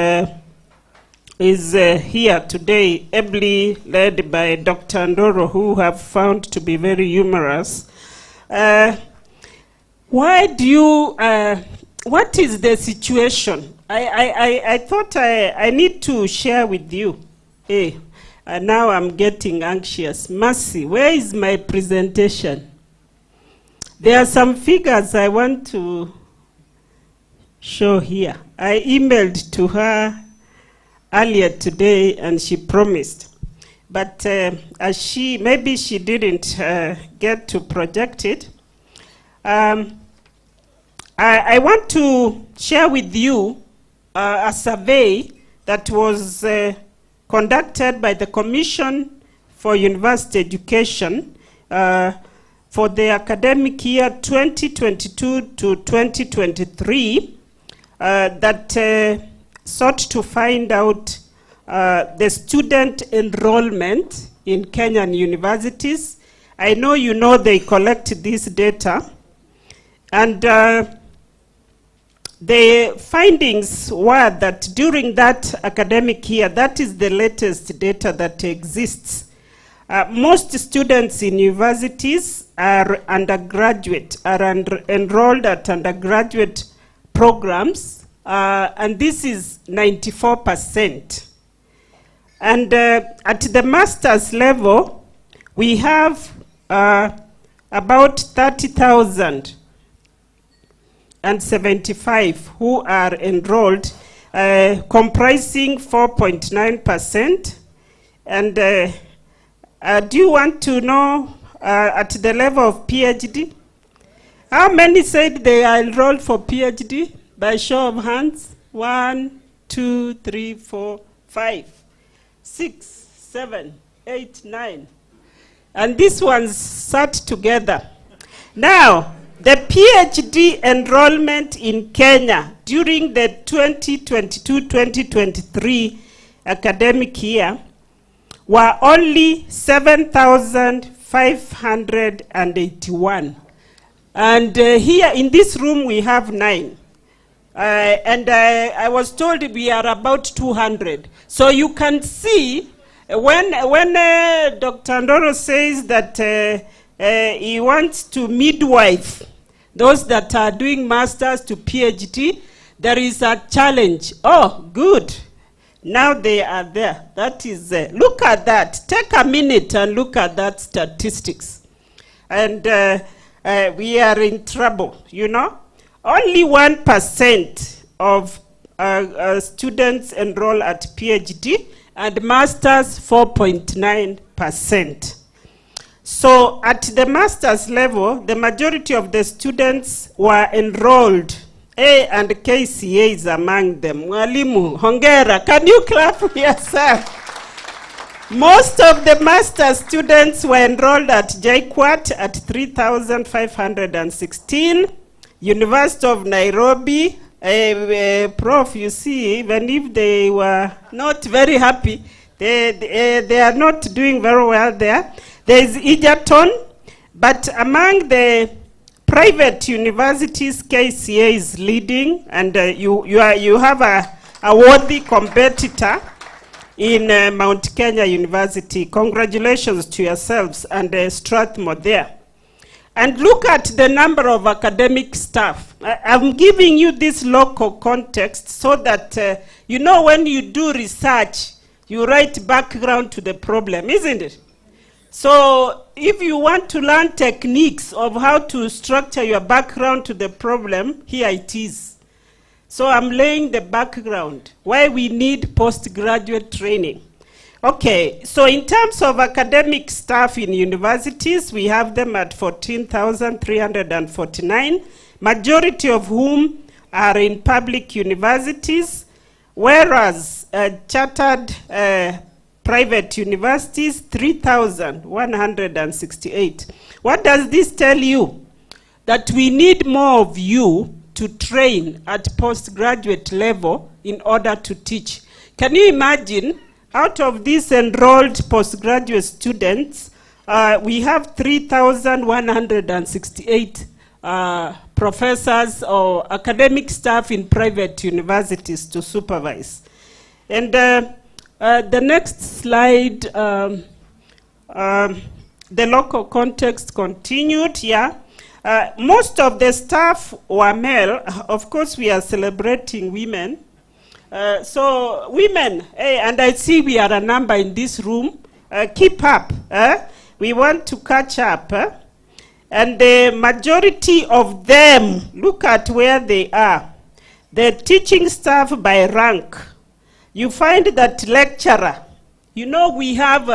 is here today, ably led by Dr. Ndoro, who have found to be very humorous. Why do you, what is the situation? I thought I need to share with you. Hey, now I'm getting anxious. Mercy, where is my presentation? There are some figures I want to show here. I emailed to her earlier today and she promised. But as maybe she didn't get to project it. I want to share with you a survey that was conducted by the Commission for University Education for the academic year 2022 to 2023 that sought to find out the student enrollment in Kenyan universities. I know you know they collect this data, and the findings were that during that academic year, that is the latest data that exists, most students in universities are undergraduate, enrolled at undergraduate programs, and this is 94%. And at the master's level, we have about 30,075 who are enrolled, comprising 4.9%. And do you want to know at the level of PhD? How many said they are enrolled for PhD? By show of hands. 1, 2, 3, 4, 5, 6, 7, 8, 9. And these ones sat together. Now, the PhD enrollment in Kenya during the 2022-2023 academic year were only 7,581. And here in this room we have 9. And I was told we are about 200. So you can see when Dr. Ndoro says that he wants to midwife those that are doing masters to PhD, there is a challenge. Oh, good. Now they are there. That is, look at that. Take a minute and look at that statistics. And we are in trouble, you know. Only 1% of students enroll at PhD, and masters 4.9%. So at the master's level, the majority of the students were enrolled. A and KCA is among them. Mwalimu, hongera, can you clap for yourself? Most of the master's students were enrolled at JKUAT at 3,516. University of Nairobi, Prof, you see, even if they were not very happy, they are not doing very well there. There is Egerton, but among the private universities, KCA is leading, and you have a worthy competitor in Mount Kenya University. Congratulations to yourselves and Strathmore there. And look at the number of academic staff. I'm giving you this local context so that, you know, when you do research, you write background to the problem, isn't it? So if you want to learn techniques of how to structure your background to the problem, here it is. So I'm laying the background, why we need postgraduate training. Okay, so in terms of academic staff in universities, we have them at 14,349, majority of whom are in public universities, whereas chartered private universities, 3,168. What does this tell you? That we need more of you to train at postgraduate level in order to teach. Can you imagine, out of these enrolled postgraduate students, we have 3,168 professors or academic staff in private universities to supervise. And the next slide, the local context continued, yeah. Most of the staff were male. Of course, we are celebrating women. So women, hey, and I see we are a number in this room. Keep up. We want to catch up. And the majority of them, look at where they are. The teaching staff by rank. You find that lecturer. You know we have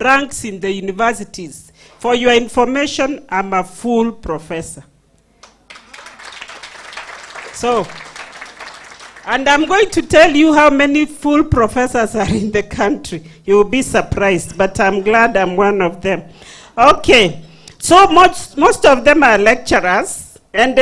ranks in the universities. For your information, I'm a full professor. So, and I'm going to tell you how many full professors are in the country. You will be surprised, but I'm glad I'm one of them. Okay, so most of them are lecturers and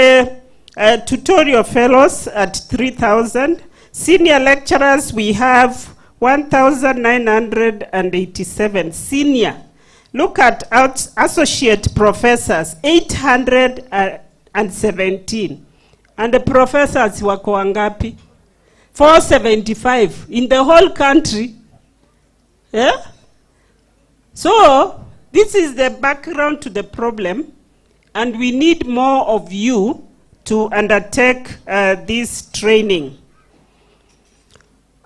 tutorial fellows at 3,000. Senior lecturers, we have 1,987 senior. Look at associate professors, 817. And the professors wako wangapi? 475 in the whole country. Yeah? So, this is the background to the problem, and we need more of you to undertake this training.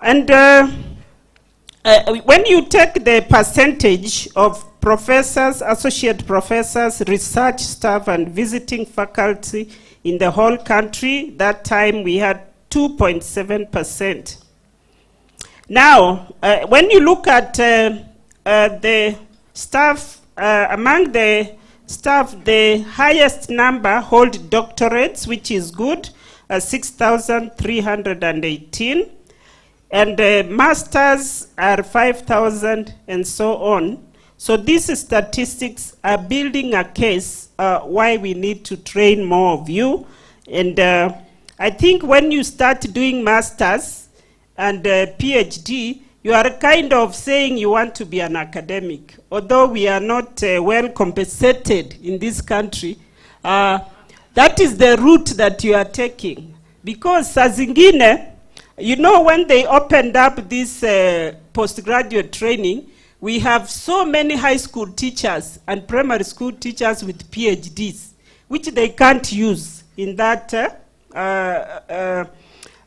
And when you take the percentage of professors, associate professors, research staff, and visiting faculty in the whole country, that time we had 2.7%. Now, when you look at the staff, among the staff, the highest number hold doctorates, which is good, 6,318. And masters are 5,000 and so on. So these statistics are building a case why we need to train more of you. And I think when you start doing masters and PhD, you are kind of saying you want to be an academic. Although we are not well compensated in this country, that is the route that you are taking. Because saa zingine, you know, when they opened up this postgraduate training, we have so many high school teachers and primary school teachers with PhDs, which they can't use in that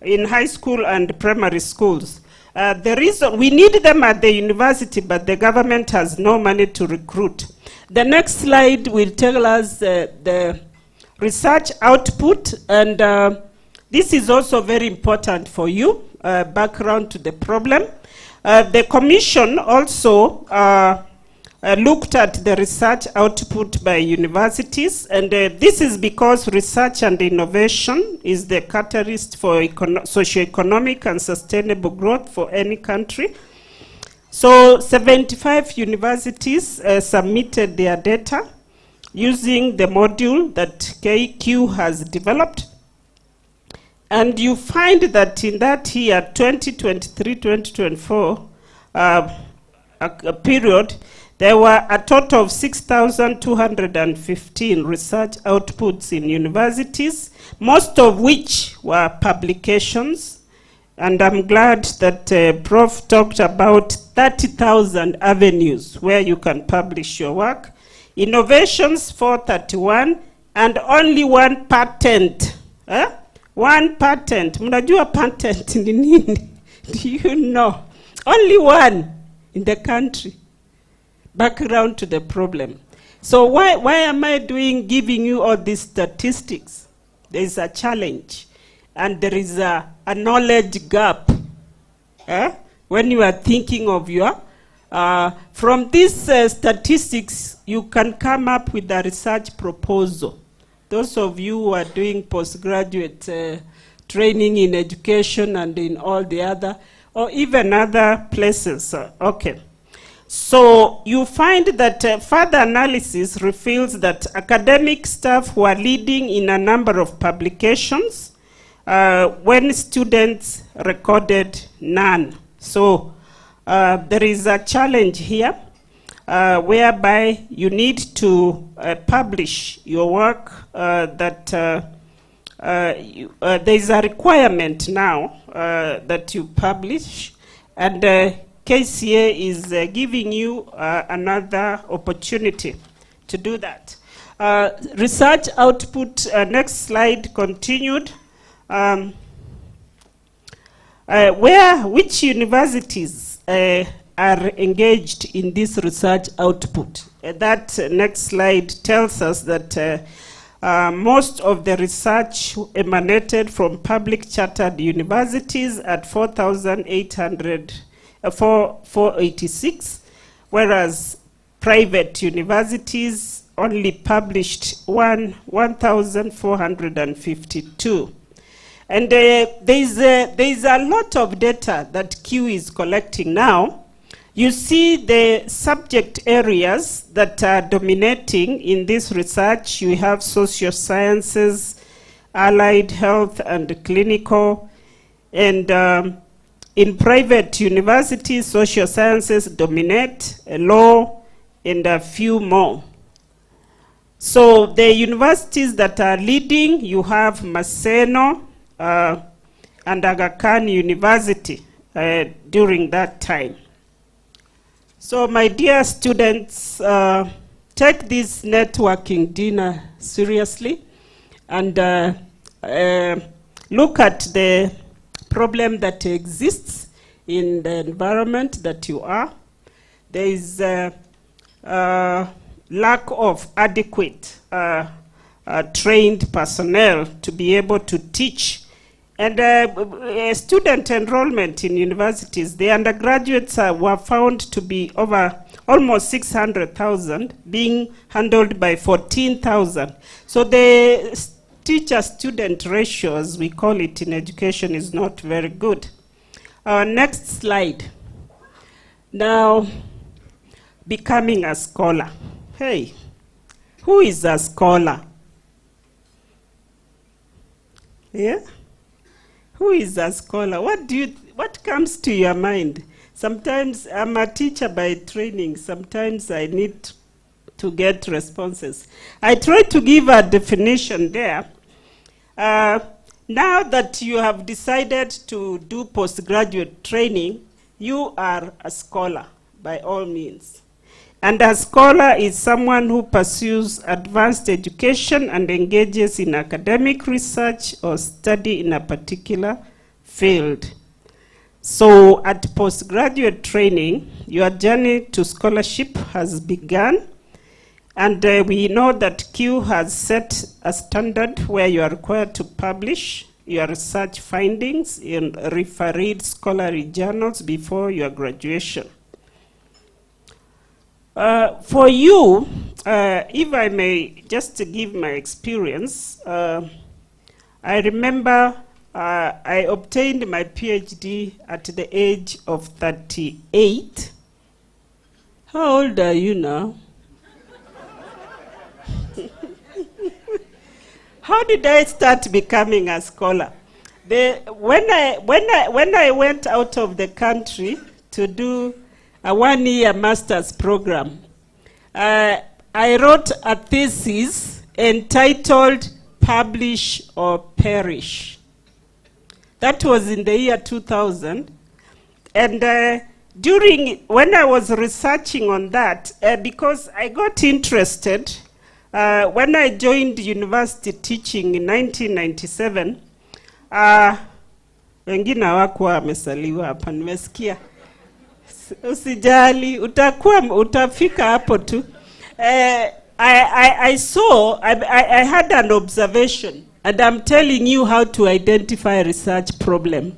in high school and primary schools. The reason we need them at the university, but the government has no money to recruit. The next slide will tell us the research output, and this is also very important for you, background to the problem. The commission also looked at the research output by universities, and this is because research and innovation is the catalyst for socio-economic and sustainable growth for any country. So 75 universities submitted their data using the module that KQ has developed. And you find that in that year, 2023-2024 period, there were a total of 6,215 research outputs in universities, most of which were publications. And I'm glad that Prof talked about 30,000 avenues where you can publish your work. Innovations, 431, and only one patent. One patent. Mnajua patent ni nini? Do you know? Only one in the country. Background to the problem. So why am I giving you all these statistics? There is a challenge, and there is a knowledge gap. When you are thinking of your, from these statistics, you can come up with a research proposal. Those of you who are doing postgraduate training in education and in all the other, or even other places. Okay. So you find that further analysis reveals that academic staff were leading in a number of publications when students recorded none. So there is a challenge here whereby you need to publish your work there is a requirement now that you publish, and KCA is giving you another opportunity to do that. Research output, next slide, continued. Which universities are engaged in this research output? That next slide tells us that most of the research emanated from public chartered universities at 486, whereas private universities only published 1,452. And there is a lot of data that Q is collecting now. You see the subject areas that are dominating in this research. You have social sciences, allied health, and clinical. And in private universities, social sciences dominate, law, and a few more. So the universities that are leading, you have Maseno and Aga Khan University during that time. So my dear students, take this networking dinner seriously and look at the problem that exists in the environment that you are. There is lack of adequate trained personnel to be able to teach. And student enrollment in universities, the undergraduates were found to be over almost 600,000, being handled by 14,000. So the teacher-student ratio, as we call it in education, is not very good. Next slide. Now, becoming a scholar. Hey, who is a scholar? Yeah? Who is a scholar? What comes to your mind? Sometimes I'm a teacher by training. Sometimes I need to get responses. I try to give a definition there. Now that you have decided to do postgraduate training, you are a scholar by all means. And a scholar is someone who pursues advanced education and engages in academic research or study in a particular field. So at postgraduate training, your journey to scholarship has begun. And we know that Q has set a standard where you are required to publish your research findings in refereed scholarly journals before your graduation. For you, if I may just give my experience, I remember I obtained my PhD at the age of 38. How old are you now? How did I start becoming a scholar? When I went out of the country to do a one-year master's program, I wrote a thesis entitled Publish or Perish. That was in the year 2000. And when I was researching on that, because I got interested, when I joined university teaching in 1997, wengine hawakuwa wamesaliwa hapa, nimesikia. Usijali, utafika hapo tu. I had an observation, and I'm telling you how to identify a research problem.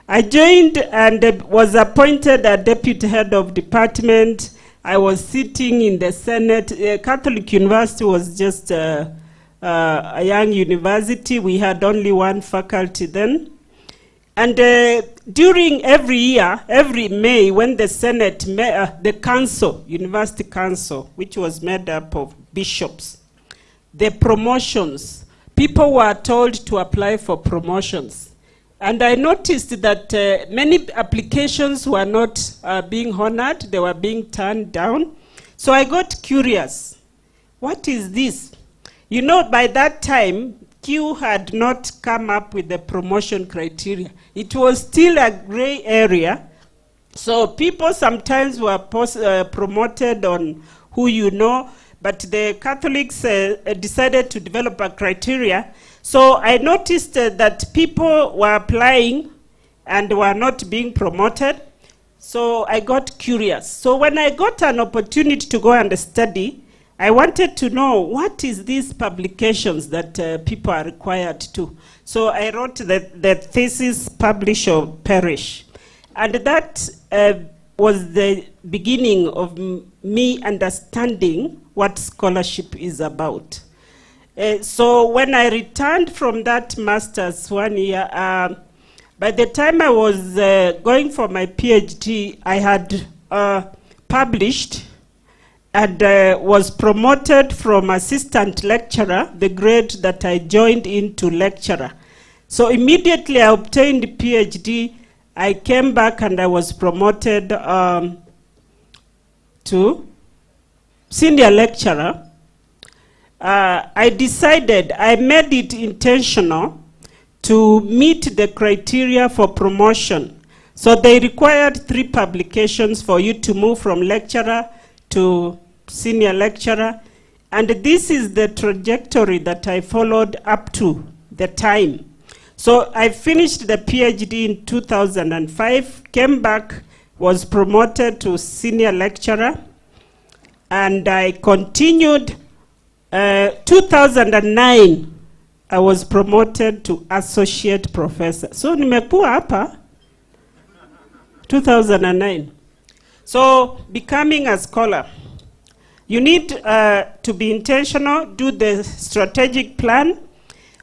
I joined and was appointed a deputy head of department. I was sitting in the Senate. Catholic University was just a young university. We had only one faculty then. And during every year, every May, when the Senate, the council, University Council, which was made up of bishops, the promotions, people were told to apply for promotions. And I noticed that many applications were not being honored, they were being turned down. So I got curious. What is this? You know, by that time, Q had not come up with the promotion criteria. It was still a gray area. So people sometimes were promoted on who you know. but the Catholics decided to develop a criteria. So I noticed that people were applying and were not being promoted. So I got curious. So when I got an opportunity to go and study, I wanted to know what is these publications that people are required to. So I wrote the thesis, Publish or Perish. And that was the beginning of me understanding what scholarship is about. So when I returned from that master's 1 year, by the time I was going for my PhD, I had published and was promoted from assistant lecturer, the grade that I joined into lecturer. So immediately I obtained PhD, I came back and I was promoted to senior lecturer. I decided, I made it intentional to meet the criteria for promotion. So they required 3 publications for you to move from lecturer to senior lecturer. And this is the trajectory that I followed up to the time. So I finished the PhD in 2005, came back, was promoted to senior lecturer, and I continued. 2009, I was promoted to associate professor. So nimekuwa hapa 2009. So becoming a scholar, you need to be intentional, do the strategic plan.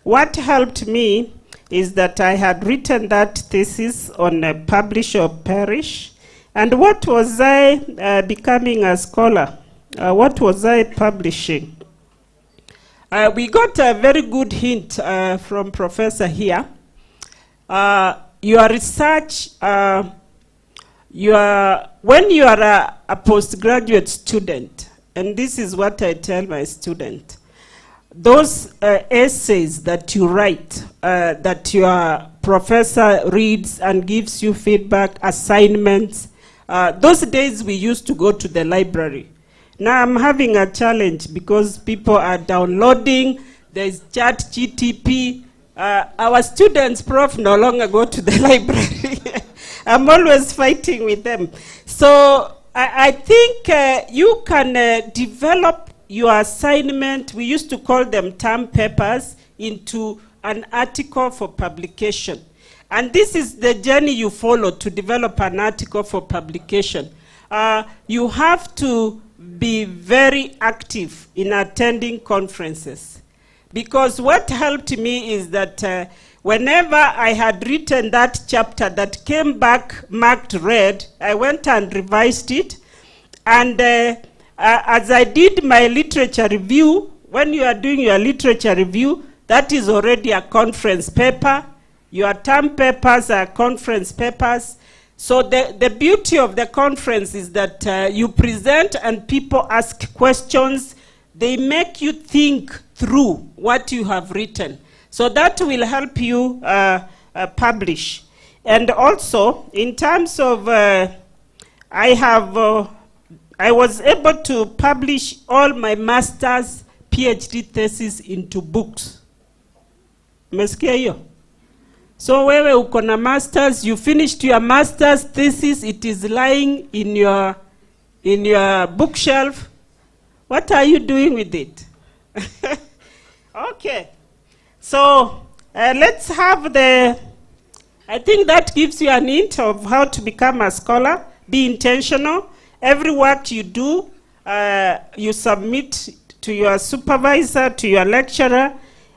What helped me is that I had written that thesis on Publish or Perish. And what was I becoming a scholar? What was I publishing? We got a very good hint from Professor here. Your research, when you are a postgraduate student, and this is what I tell my students, those essays that you write, that your professor reads and gives you feedback, assignments, those days we used to go to the library. Now I'm having a challenge because people are downloading, there's ChatGTP. Our students, prof, no longer go to the library. I'm always fighting with them. So I think you can develop your assignment, we used to call them term papers, into an article for publication. And this is the journey you follow to develop an article for publication. You have to be very active in attending conferences. Because what helped me is that whenever I had written that chapter that came back marked red, I went and revised it. And as I did my literature review, when you are doing your literature review, that is already a conference paper. Your term papers are conference papers. So the beauty of the conference is that you present and people ask questions. They make you think through what you have written. So that will help you publish. And also, in terms of, I was able to publish all my master's PhD thesis into books. Umesikia hiyo? So wewe uko na masters, you finished your master's thesis, it is lying in your bookshelf. What are you doing with it? Okay. So let's have I think that gives you an hint of how to become a scholar. Be intentional. Every work you do, you submit to your supervisor, to your lecturer.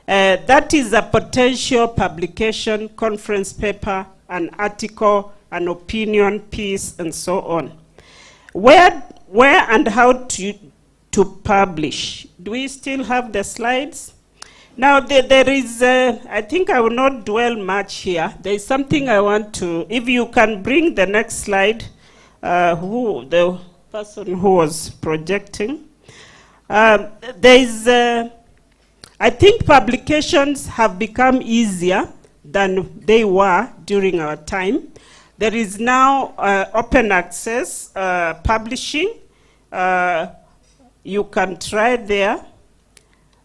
That is a potential publication, conference paper, an article, an opinion piece, and so on. Where and how to publish? Do we still have the slides? Now, there is, I think I will not dwell much here. There is something I want to, if you can bring the next slide, the person who was projecting. There is, I think publications have become easier than they were during our time. There is now open access publishing. you can try there.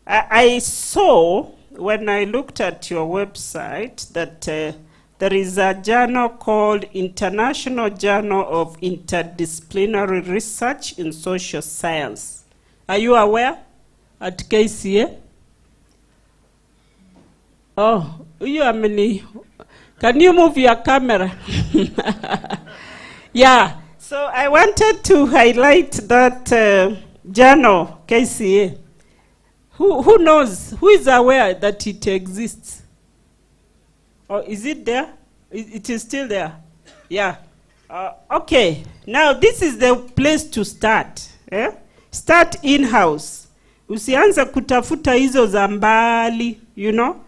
I saw when I looked at your website that there is a journal called International Journal of Interdisciplinary Research in Social Science. Are you aware? At KCA? Oh, you are many. Can you move your camera? Yeah, so I wanted to highlight that journal, KCA. Who knows? Who is aware that it exists? Or is it there? It is still there. Yeah. Okay. Now this is the place to start. Start in-house. Usianza kutafuta hizo za mbali, you know.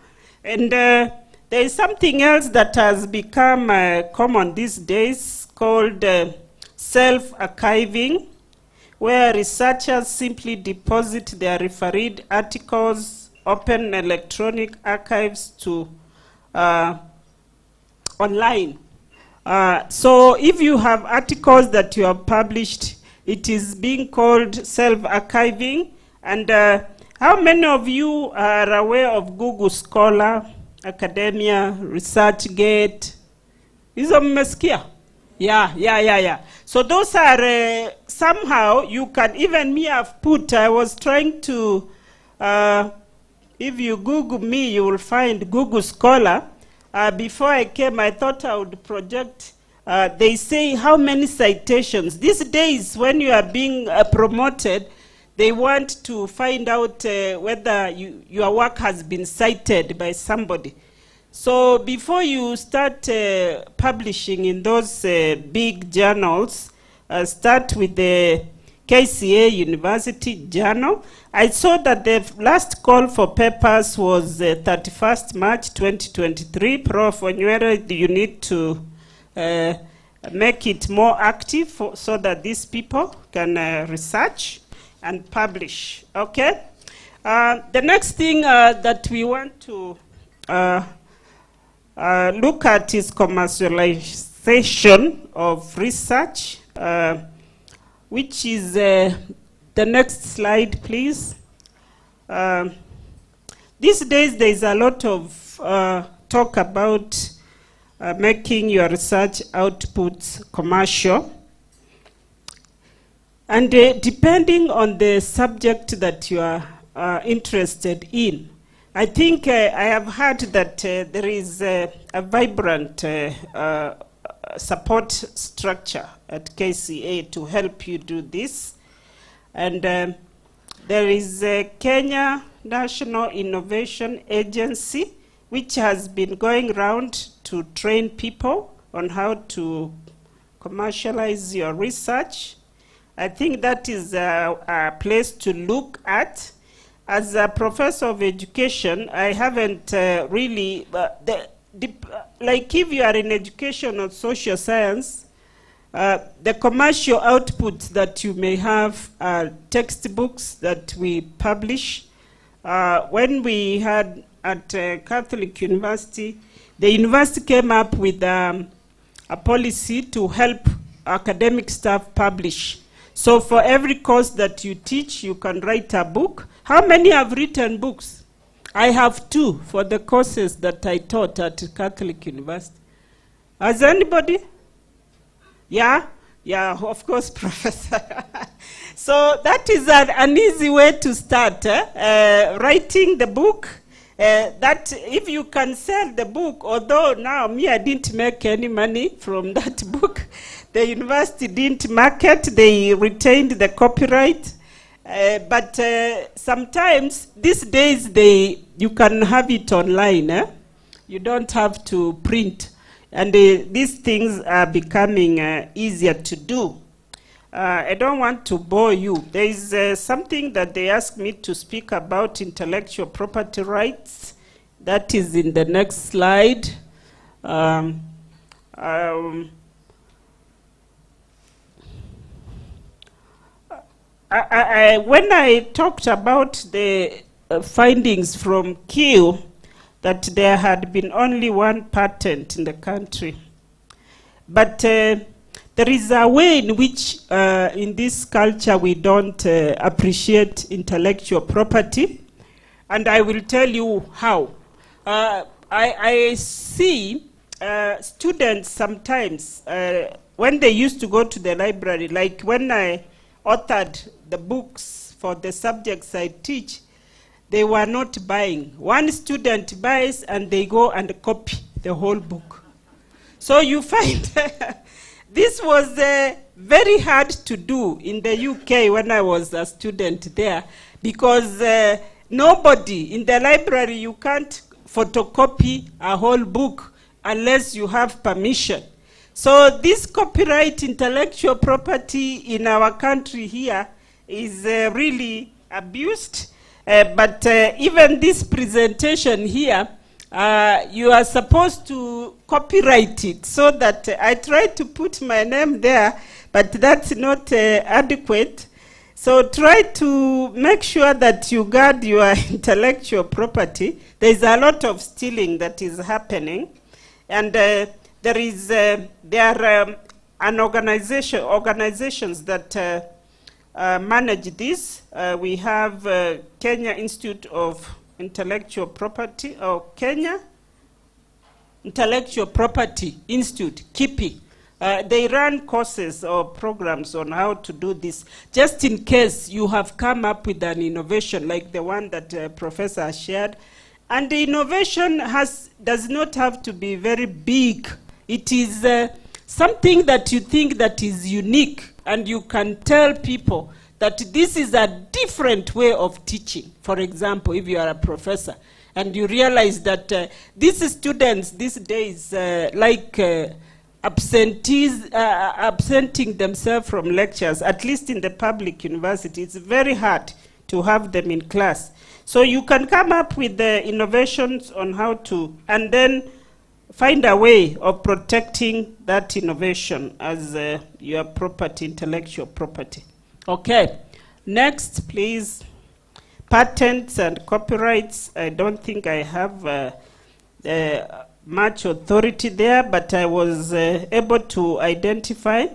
And there is something else that has become common these days called self-archiving, where researchers simply deposit their refereed articles, open electronic archives to online. So if you have articles that you have published, it is being called self-archiving. And how many of you are aware of Google Scholar, Academia, ResearchGate? Hizo mmesikia? Yeah. So those are somehow you can, even me have put, I was trying to, if you Google me, you will find Google Scholar. Before I came, I thought I would project, they say how many citations. These days, when you are being promoted, they want to find out whether your work has been cited by somebody. So before you start publishing in those big journals, start with the KCA University Journal. I saw that the last call for papers was 31st March 2023. Prof. Onywere, you need to make it more active so that these people can research and publish. Okay? The next thing that we want to look at is commercialization of research, which is the next slide, please. These days, there is a lot of talk about making your research outputs commercial. And depending on the subject that you are interested in, I think I have heard that there is a vibrant support structure at KCA to help you do this. And there is a Kenya National Innovation Agency, which has been going around to train people on how to commercialize your research. I think that is a place to look at. As a professor of education, I haven't really, like if you are in education or social science, the commercial outputs that you may have are textbooks that we publish. When we had at Catholic University, the university came up with a policy to help academic staff publish. So for every course that you teach, you can write a book. How many have written books? I have 2 for the courses that I taught at Catholic University. Has anybody? Yeah, of course, Professor. So that is an easy way to start, writing the book. That if you can sell the book, although now I didn't make any money from that book. The university didn't market, they retained the copyright. But sometimes, these days, you can have it online. You don't have to print. And these things are becoming easier to do. I don't want to bore you. There is something that they asked me to speak about, intellectual property rights. That is in the next slide. When I talked about the findings from Kew, that there had been only 1 patent in the country. But there is a way in which in this culture we don't appreciate intellectual property, and I will tell you how. I see students sometimes, when they used to go to the library, like when I authored the books for the subjects I teach, they were not buying. One student buys and they go and copy the whole book. So you find this was very hard to do in the UK when I was a student there, because nobody in the library, you can't photocopy a whole book unless you have permission. So this copyright intellectual property in our country here is really abused. But even this presentation here, you are supposed to copyright it, so that I tried to put my name there, but that's not adequate. So try to make sure that you guard your intellectual property. There's a lot of stealing that is happening, and there are organizations that manage this. We have Kenya Institute of Intellectual Property, or Kenya Intellectual Property Institute, KIPI. They run courses or programs on how to do this, just in case you have come up with an innovation like the one that Professor shared. And the innovation does not have to be very big. It is something that you think that is unique, and you can tell people that this is a different way of teaching. For example, if you are a professor and you realize that these students these days absenting themselves from lectures, at least in the public university, it's very hard to have them in class. So you can come up with the innovations on how to, and then find a way of protecting that innovation as your property, intellectual property. Okay, next please. Patents and copyrights. I don't think I have much authority there, but I was able to identify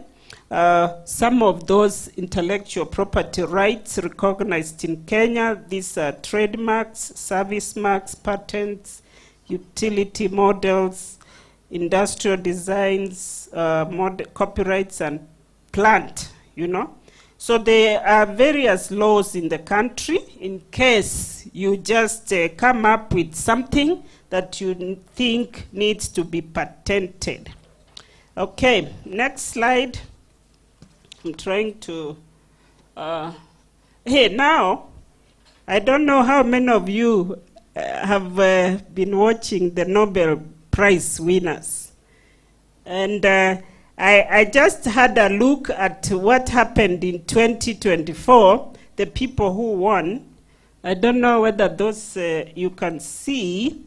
some of those intellectual property rights recognized in Kenya. These are trademarks, service marks, patents, utility models, industrial designs, copyrights, and plant, you know. So there are various laws in the country in case you just come up with something that you think needs to be patented. Okay, next slide. I'm trying to, hey, now, I don't know how many of you have been watching the Nobel Prize winners. And I just had a look at what happened in 2024, the people who won. I don't know whether those you can see.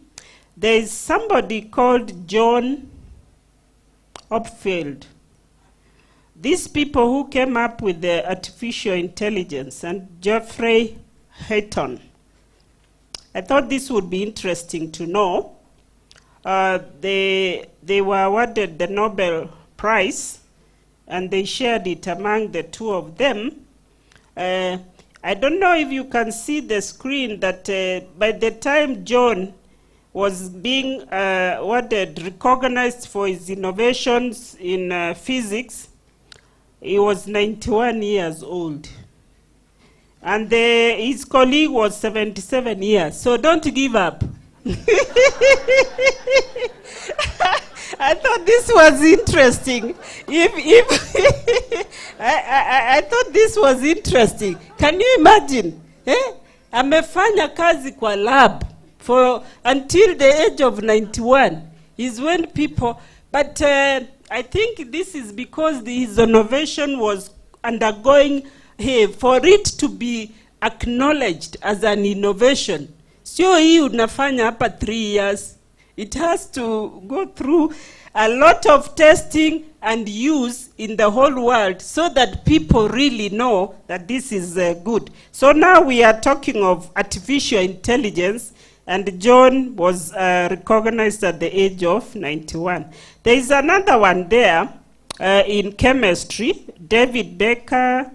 There is somebody called John Hopfield. These people who came up with the artificial intelligence, and Jeffrey Hayton. I thought this would be interesting to know. They were awarded the Nobel Prize, and they shared it among the two of them. I don't know if you can see the screen that by the time John was being recognized for his innovations in physics, he was 91 years old. And his colleague was 77 years. So don't give up. I thought this was interesting. I thought this was interesting. Can you imagine? Amefanya kazi kwa lab for until the age of 91 is when people, but I think this is because his innovation was undergoing, for it to be acknowledged as an innovation. Sio hii unafanya hapa 3 years. It has to go through a lot of testing and use in the whole world so that people really know that this is good. So now we are talking of artificial intelligence, and John was recognized at the age of 91. There is another one there. in chemistry. David Baker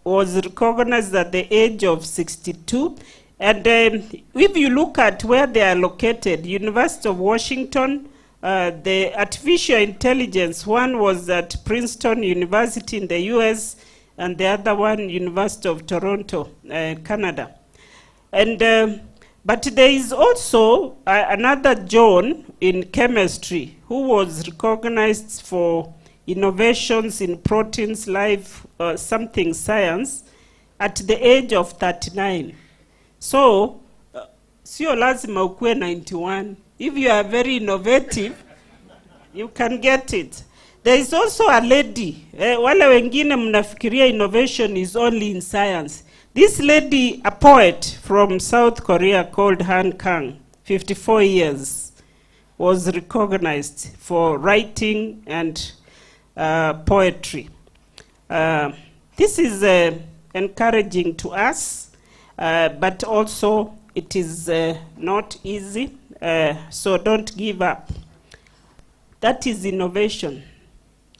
was recognized at the age of 62. And if you look at where they are located, University of Washington, the artificial intelligence, one was at Princeton University in the US, and the other one, University of Toronto, Canada. And but there is also another John in chemistry who was recognized for innovations in proteins, life, something science, at the age of 39. So, sio lazima ukue 91. If you are very innovative, you can get it. There is also a lady, wale wengine mnafikiria innovation is only in science. This lady, a poet from South Korea called Han Kang, 54 years, was recognized for writing and poetry. This is encouraging to us, but also it is not easy, so don't give up. That is innovation.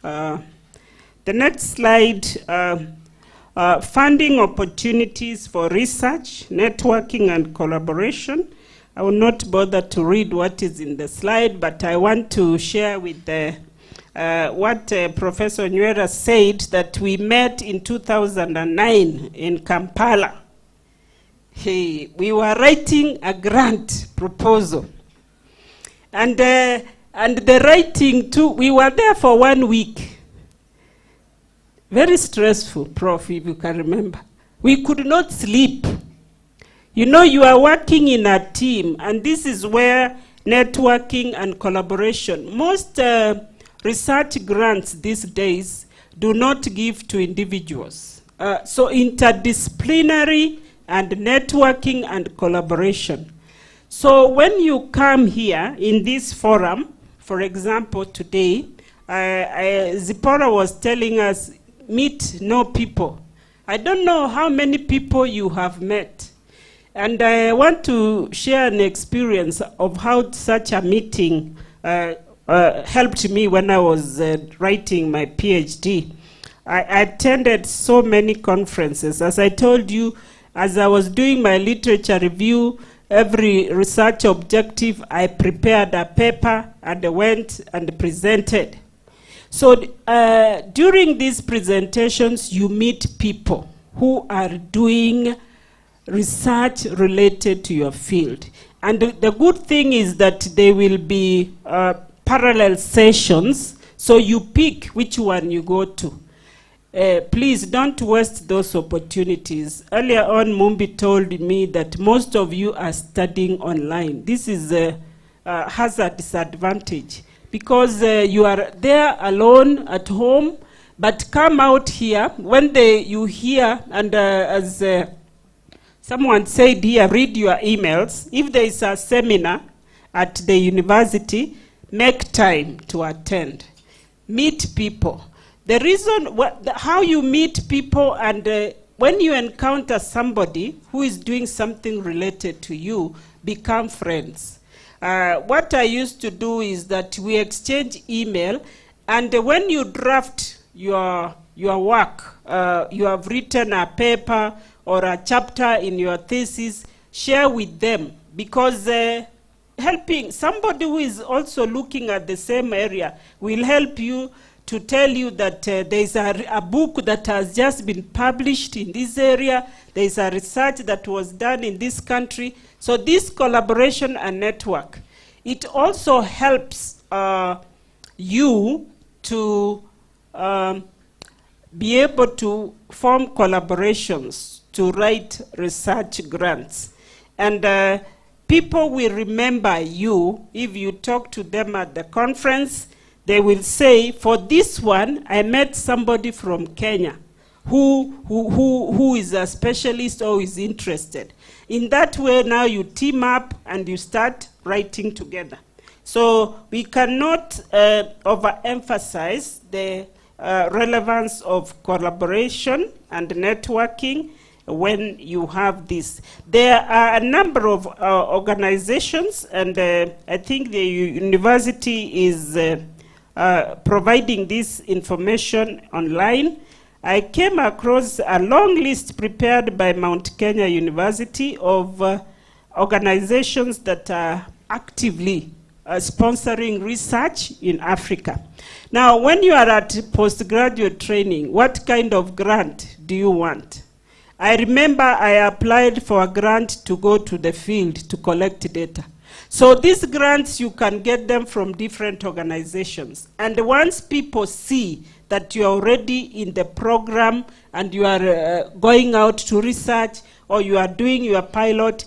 The next slide, funding opportunities for research, networking, and collaboration. I will not bother to read what is in the slide, but I want to share with what Professor Nywera said, that we met in 2009 in Kampala. We were writing a grant proposal. And the writing too, we were there for 1 week. Very stressful, Prof, if you can remember. We could not sleep. You know, you are working in a team, and this is where networking and collaboration. Most research grants these days do not give to individuals. So interdisciplinary and networking and collaboration. So when you come here in this forum, for example, today, Zipporah was telling us, meet no people. I don't know how many people you have met. And I want to share an experience of how such a meeting helped me when I was writing my PhD. I attended so many conferences. As I told you, as I was doing my literature review, every research objective, I prepared a paper and I went and presented. So during these presentations, you meet people who are doing research related to your field. And the good thing is that there will be parallel sessions, so you pick which one you go to. Please don't waste those opportunities. Earlier on, Mumbi told me that most of you are studying online. This is has a disadvantage, because you are there alone at home, but come out here when you hear, and as someone said here, read your emails. If there is a seminar at the university, make time to attend. Meet people. The reason, how you meet people, and when you encounter somebody who is doing something related to you, become friends. What I used to do is that we exchange email, and when you draft your work, you have written a paper or a chapter in your thesis, share with them, because helping somebody who is also looking at the same area will help you to tell you that there is a book that has just been published in this area, there is a research that was done in this country. So this collaboration and network, it also helps you to be able to form collaborations to write research grants. And people will remember you if you talk to them at the conference. They will say, for this one, I met somebody from Kenya who is a specialist or is interested. In that way, now you team up and you start writing together. So we cannot overemphasize the relevance of collaboration and networking when you have this. There are a number of organizations, and I think the university is providing this information online, I came across a long list prepared by Mount Kenya University of organizations that are actively sponsoring research in Africa. Now, when you are at postgraduate training, what kind of grant do you want? I remember I applied for a grant to go to the field to collect data. So these grants, you can get them from different organizations. And once people see that you are already in the program and you are going out to research or you are doing your pilot,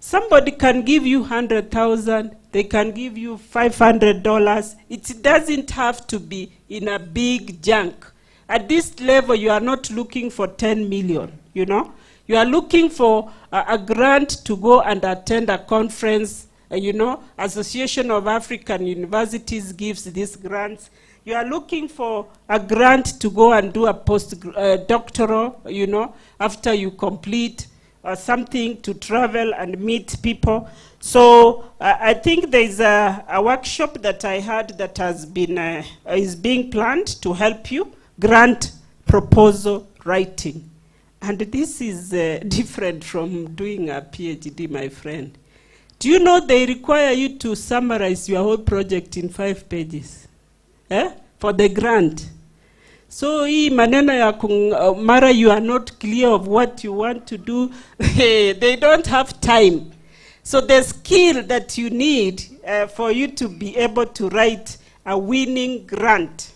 somebody can give you 100,000, they can give you $500. It doesn't have to be in a big junk. At this level, you are not looking for 10 million, you know. You are looking for a grant to go and attend a conference. You know, Association of African Universities gives these grants. You are looking for a grant to go and do a postdoctoral, you know, after you complete something, to travel and meet people. So I think there's a workshop that I had that has been is being planned to help you grant proposal writing. And this is different from doing a PhD, my friend. Do you know they require you to summarize your whole project in 5 pages for the grant? So hii maneno ya mara you are not clear of what you want to do, they don't have time. So the skill that you need for you to be able to write a winning grant.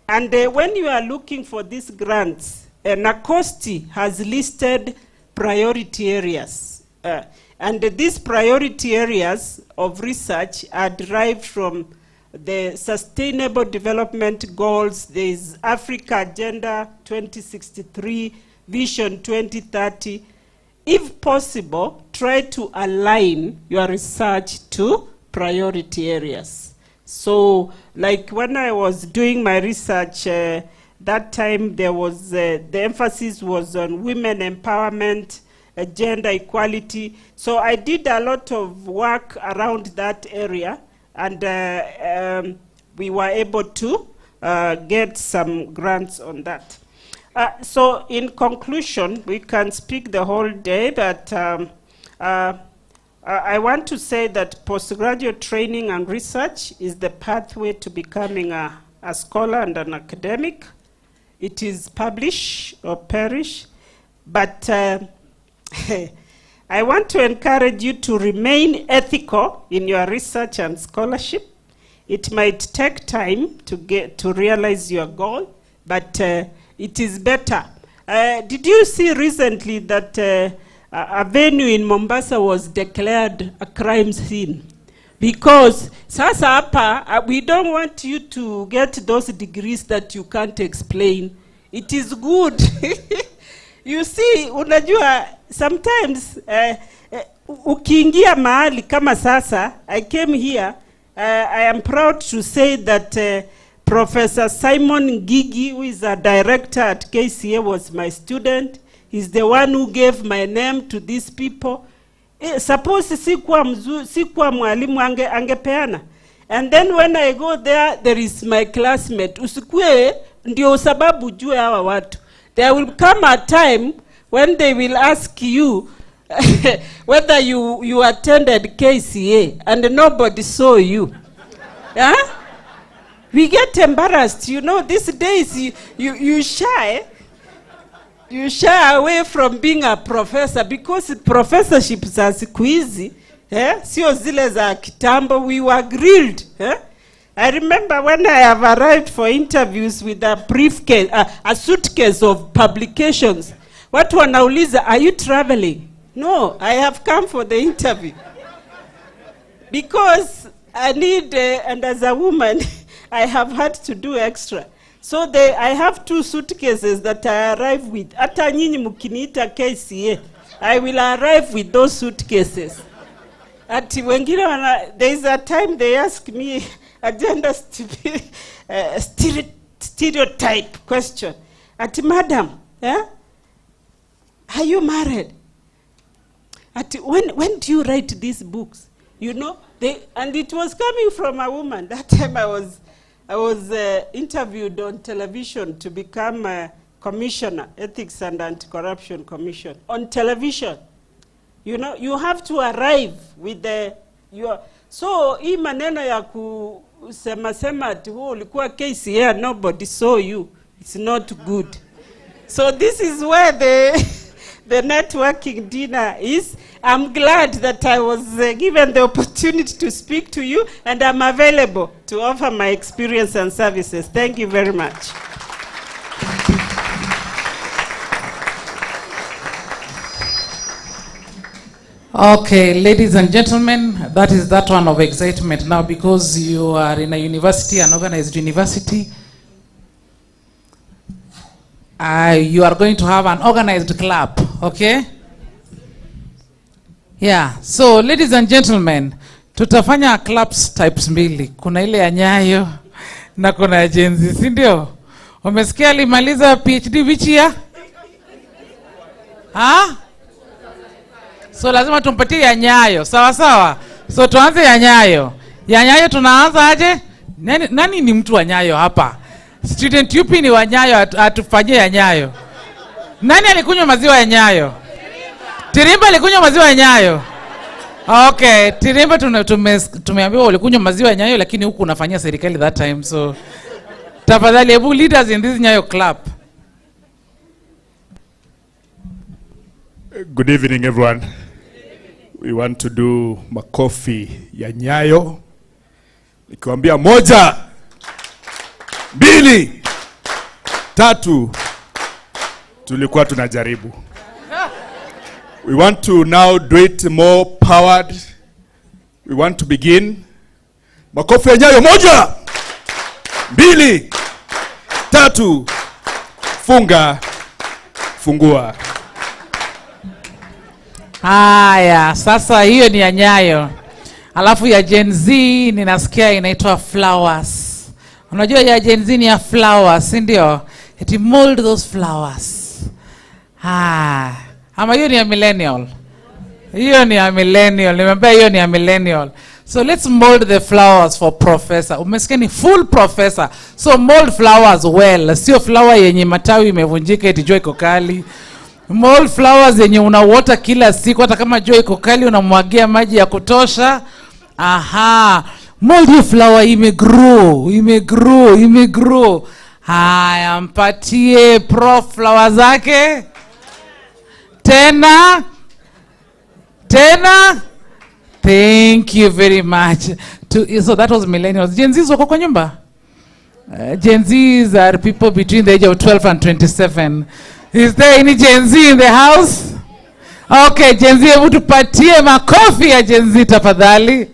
And when you are looking for these grants, NACOSTI has listed priority areas. And these priority areas of research are derived from the Sustainable Development Goals. There is Africa Agenda 2063, Vision 2030. If possible, try to align your research to priority areas. So, like when I was doing my research, that time there was, the emphasis was on women empowerment, gender equality. So I did a lot of work around that area, and we were able to get some grants on that. So in conclusion, we can speak the whole day, but I want to say that postgraduate training and research is the pathway to becoming a scholar and an academic. It is publish or perish, but I want to encourage you to remain ethical in your research and scholarship. It might take time to realize your goal, but it is better. Did you see recently that a venue in Mombasa was declared a crime scene? Because sasa hapa, we don't want you to get those degrees that you can't explain. It is good. You see, unajua, sometimes ukiingia mahali kama sasa, I came here, I am proud to say that Professor Simon Gigi, who is a director at KCA, was my student. He's the one who gave my name to these people. Suppose sikuwa mwalimu angepeana. And then when I go there is my classmate. Usikue ndio sababu jue hawa watu. There will come a time when they will ask you whether you attended KCA and nobody saw you. Huh? We get embarrassed. You know, these days you shy. You shy away from being a professor because professorships za siku hizi, sio zile za kitambo. We were grilled. I remember when I have arrived for interviews with a briefcase, a suitcase of publications. Watu wanauliza, are you traveling? No, I have come for the interview. Because I need, and as a woman, I have had to do extra. So I have 2 suitcases that I arrive with. Ata nyinyi mukiniita KCA, I will arrive with those suitcases. Ati wengine there is a time they ask me a gender stereotype question. Ati, madam, are you married? Ati, when do you write these books? You know, and it was coming from a woman. That time I was I was interviewed on television to become a commissioner, Ethics and Anti-Corruption Commission. On television, you know, you have to arrive with your... So, hii maneno ya kusema ati ulikuwa KCA, nobody saw you. It's not good. So this is where the networking dinner is. I'm glad that I was given the opportunity to speak to you, and I'm available to offer my experience and services. Thank you very much. Okay, ladies and gentlemen, that is that one of excitement now, because you are in a university, an organized university. You are going to have an organized club, okay? Yeah, so ladies and gentlemen, tutafanya clubs types mbili. Kuna ile ya Nyayo na kuna ya Gen Z, si ndio? Umesikia alimaliza PhD which year? Ha? So lazima tumpatie ya Nyayo, sawa sawa? So tuanze ya Nyayo. Ya Nyayo tunaanza aje? Nani ni mtu wa Nyayo hapa? Student yupi ni wa Nyayo atufanyie ya Nyayo? Nani alikunywa maziwa ya Nyayo? Tirimba alikunywa maziwa ya Nyayo. Okay, Tirimba tumeambiwa ulikunywa maziwa ya Nyayo, lakini huku unafanyia serikali that time. So tafadhali hebu leaders in this Nyayo club. Good evening, everyone. We want to do makofi ya Nyayo. Nikiwaambia 1, 2, 3, tulikuwa tunajaribu. We want to now do it more powered. We want to begin. Makofi ya Nyayo 1, 2, 3, funga, fungua. Haya, sasa hiyo ni ya Nyayo. Alafu ya Gen Z ninasikia inaitwa flowers. Unajua ya Gen Z ni ya flowers, si ndio? Eti mold those flowers. Ama hiyo ni ya millennial. Hiyo ni ya millennial. Nimeambia hiyo ni ya millennial. So let's mold the flowers for professor. Umesikia ni full professor. So mold flowers well. Sio flower yenye matawi imevunjika eti jua iko kali. Mold flowers yenye unawater kila siku, hata kama jua iko kali unamwagia maji ya kutosha. Aha. Mold your flower imegrow. Haya, mpatie prof flower zake. Tena. Thank you very much. So that was millennials. Gen Zs wako kwa nyumba? Gen Zs are people between the age of 12 and 27. Is there any Gen Z in the house? Okay, Gen Z, hebu tupatie makofi ya Gen Z tafadhali.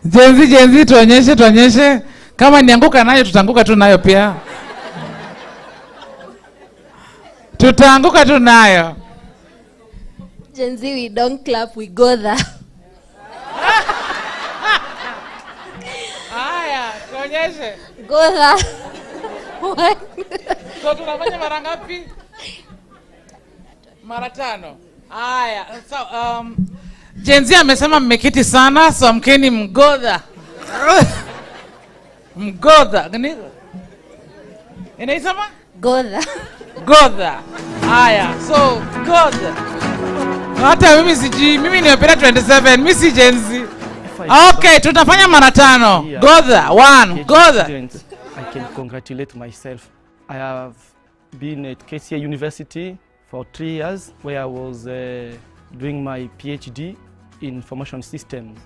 Gen Z tuonyeshe. Kama nianguka nayo tutaanguka tu nayo pia. Tutaanguka tu nayo. Gen Z, we don't clap, we go there. Haya, tuonyeshe. Go there. So tunafanya mara ngapi? Mara 5. Haya, so Gen Z amesema mmeketi sana, so amkeni mgodha. Mgodha. Inaisema? Godha. Haya, so godha. Hata mimi siji, mimi nimependa 27, mimi si Gen Z. Okay, tutafanya mara 5. Godha, 1, godha. I can congratulate myself. I have been at KCA University for 3 years, where I was doing my PhD in information systems.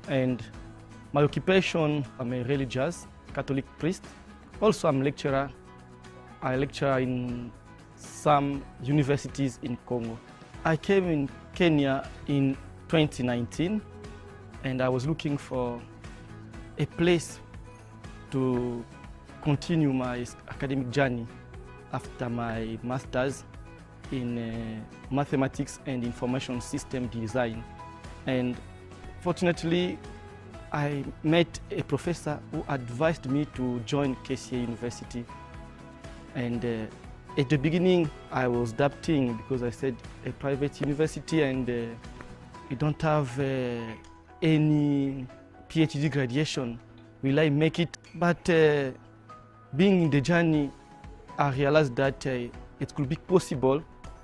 And my occupation, I'm a religious Catholic priest. Also, I'm a lecturer. I lecture in some universities in Congo. I came in Kenya in 2019, and I was looking for a place to continue my academic journey after my master's in mathematics and information system design. And fortunately, I met a professor who advised me to join KCA University. And at the beginning, I was doubting because I said a private university and you don't have any PhD graduation. will I make it? But being in the journey, I realized that it could be possible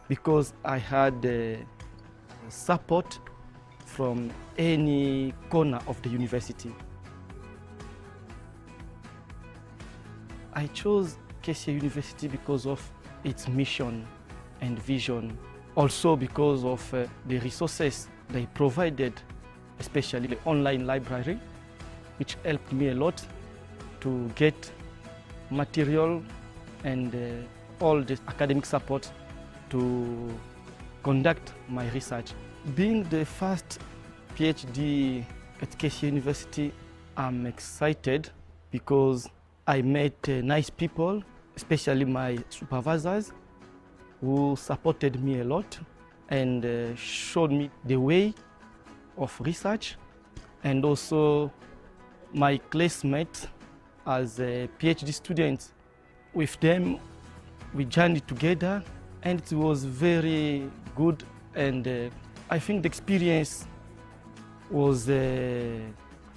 because I had support from any corner of the university. I chose KCA University because of its mission and vision, also because of the resources they provided, especially the online library, which helped me a lot to get material and all the academic support to conduct my research. Being the first PhD at KCA University, I'm excited because I met nice people, especially my supervisors, who supported me a lot and showed me the way of research, and also my classmates as a PhD student. With them, we journeyed together, and it was very good, and I think the experience was a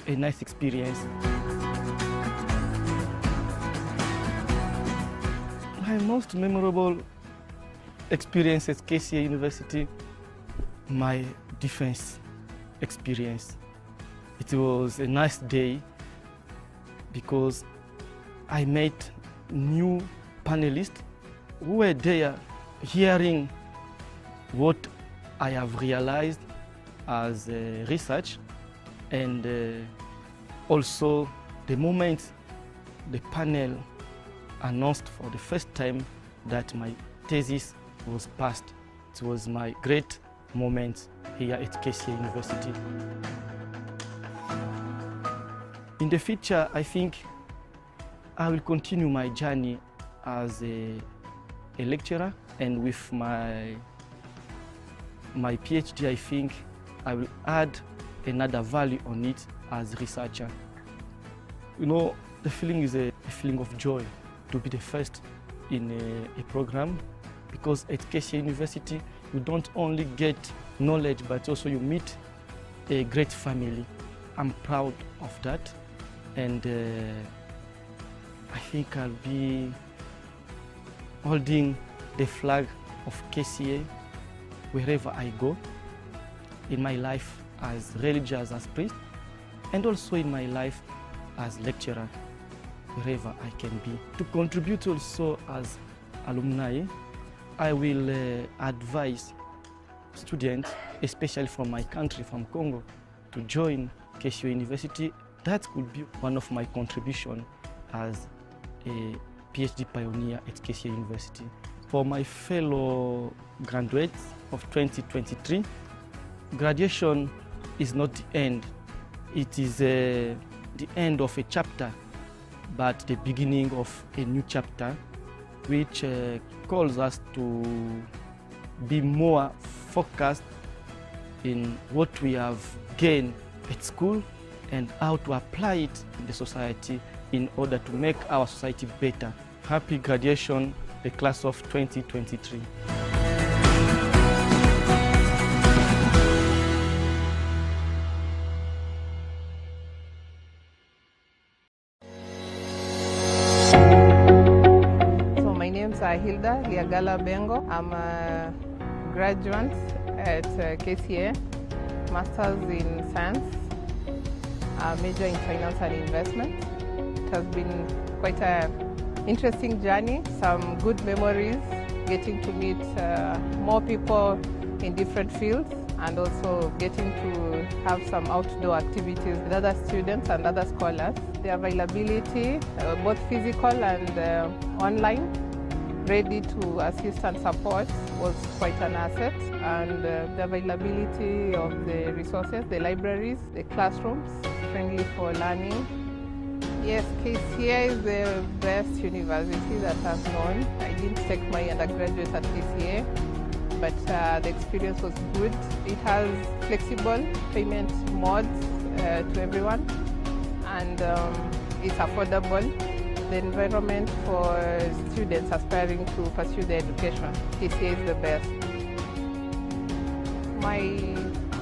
nice experience. My most memorable experience at KCA University, my defense experience. It was a nice day because I met new panelists who were there hearing what I have realized as research, and also the moment the panel announced for the first time that my thesis was passed. It was my great moment here at KCA University. In the future, I think I will continue my journey as a lecturer, and with my PhD, I think I will add another value on it as a researcher. You know, the feeling is a feeling of joy to be the first in a program, because at KCA University you don't only get knowledge, but also you meet a great family. I'm proud of that, and I think I'll be holding the flag of KCA wherever I go, in my life as religious, as priest, and also in my life as lecturer, wherever I can be. To contribute also as alumni, I will advise students, especially from my country, from Congo, to join KCA University. That could be one of my contributions as a PhD pioneer at KCA University. For my fellow graduates of 2023, graduation is not the end. It is the end of a chapter, but the beginning of a new chapter, which calls us to be more focused in what we have gained at school and how to apply it in the society in order to make our society better. Happy graduation, the class of 2023. My name is Hilda Liagala Bengo. I'm a graduate at KCA, Masters in Science, a major in Finance and Investment. It has been quite an interesting journey, some good memories, getting to meet more people in different fields, and also getting to have some outdoor activities with other students and other scholars. The availability, both physical and online, ready to assist and support, was quite an asset, and the availability of the resources, the libraries, the classrooms, friendly for learning. Yes, KCA is the best university that I've known. I didn't take my undergraduate at KCA, but the experience was good. It has flexible payment modes to everyone, and it's affordable. The environment for students aspiring to pursue their education, KCA is the best. My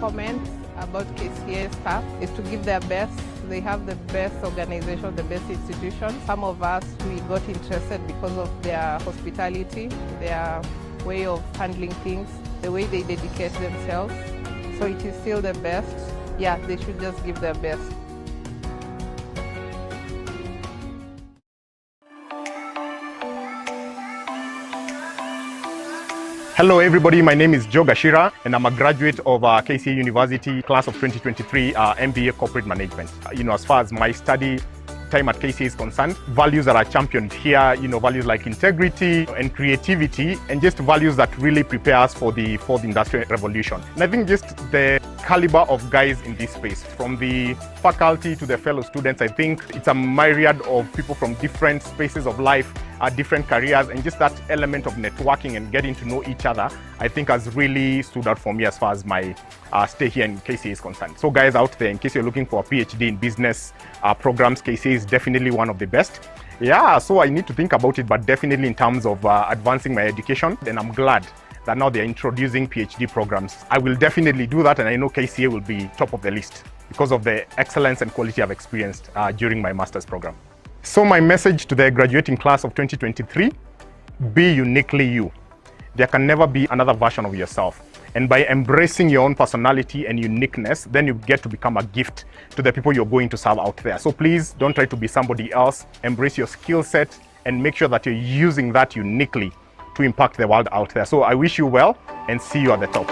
comment about KCA staff is to give their best. They have the best organization, the best institutions. Some of us, we got interested because of their hospitality, their way of handling things, the way they dedicate themselves. So it is still the best. Yeah, they should just give their best. Hello everybody, my name is Joe Gashira and I'm a graduate of KCA University class of 2023 MBA Corporate Management. As far as my study time at KCA is concerned, values that are championed here, values like integrity and creativity, and just values that really prepare us for the fourth industrial revolution. And I think just the caliber of guys in this space, from the faculty to the fellow students, I think it's a myriad of people from different spaces of life, different careers, and just that element of networking and getting to know each other, I think has really stood out for me as far as my stay here in KCA is concerned. So guys out there, in case you're looking for a PhD in business programs, KCA is definitely one of the best. Yeah, so I need to think about it, but definitely in terms of advancing my education, then I'm glad that now they're introducing PhD programs. I will definitely do that, and I know KCA will be top of the list because of the excellence and quality I've experienced during my master's program. So my message to the graduating class of 2023, be uniquely you. There can never be another version of yourself. And by embracing your own personality and uniqueness, then you get to become a gift to the people you're going to serve out there. So please don't try to be somebody else. Embrace your skill set and make sure that you're using that uniquely to impact the world out there. So I wish you well and see you at the top.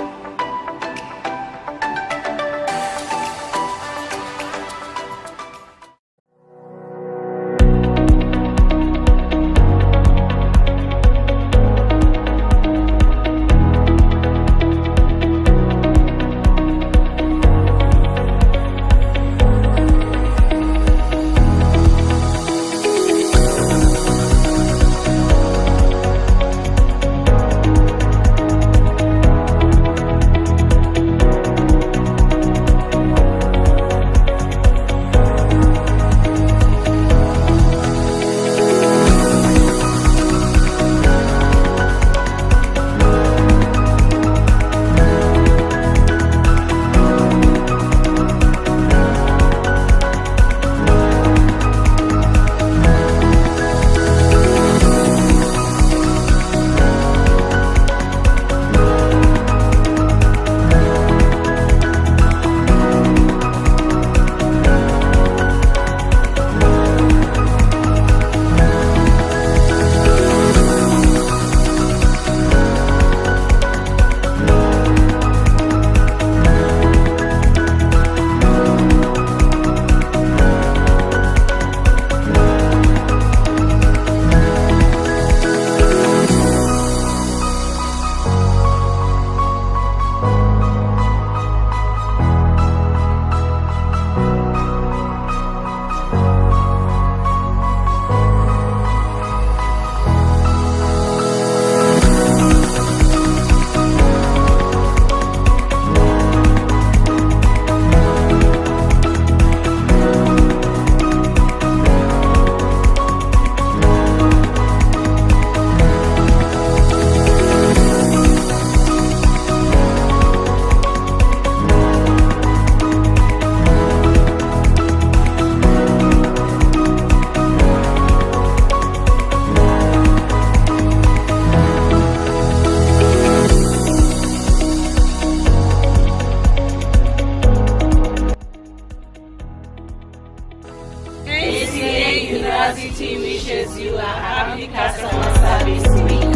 University wishes you a happy customer service week.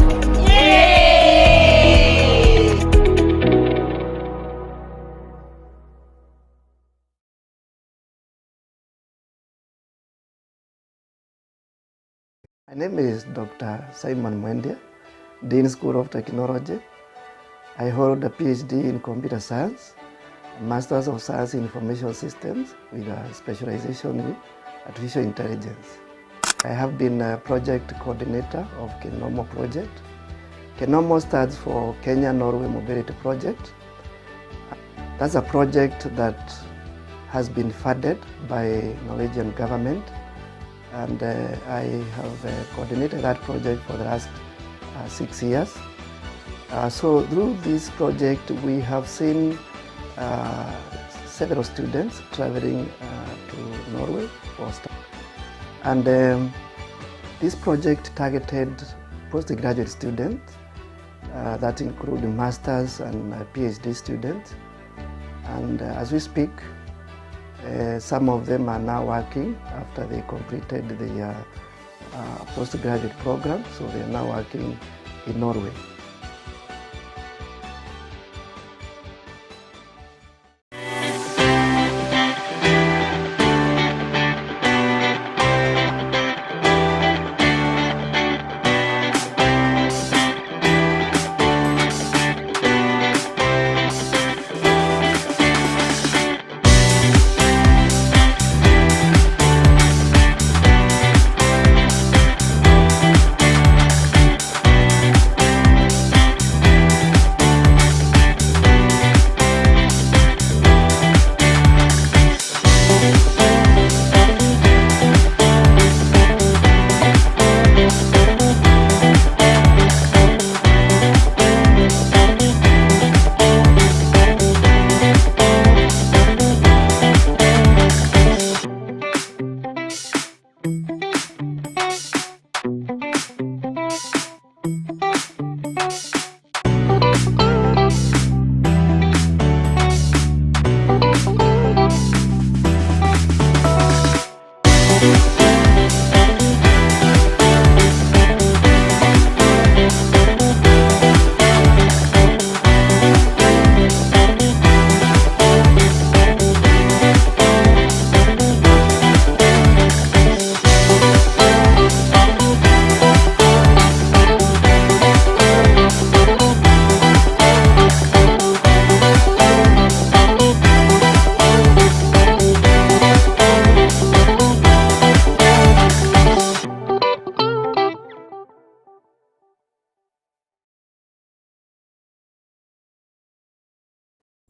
Yay! My name is Dr. Simon Mwendia, Dean School of Technology. I hold a PhD in Computer Science, a Masters of Science in Information Systems with a specialization in Artificial Intelligence. I have been a project coordinator of Kenomo project. Kenomo stands for Kenya-Norway Mobility Project. That's a project that has been funded by Norwegian government, and I have coordinated that project for the last 6 years. So through this project we have seen several students traveling to Norway for study. And this project targeted postgraduate students that include masters and PhD students. And as we speak, some of them are now working after they completed the postgraduate program, so they are now working in Norway.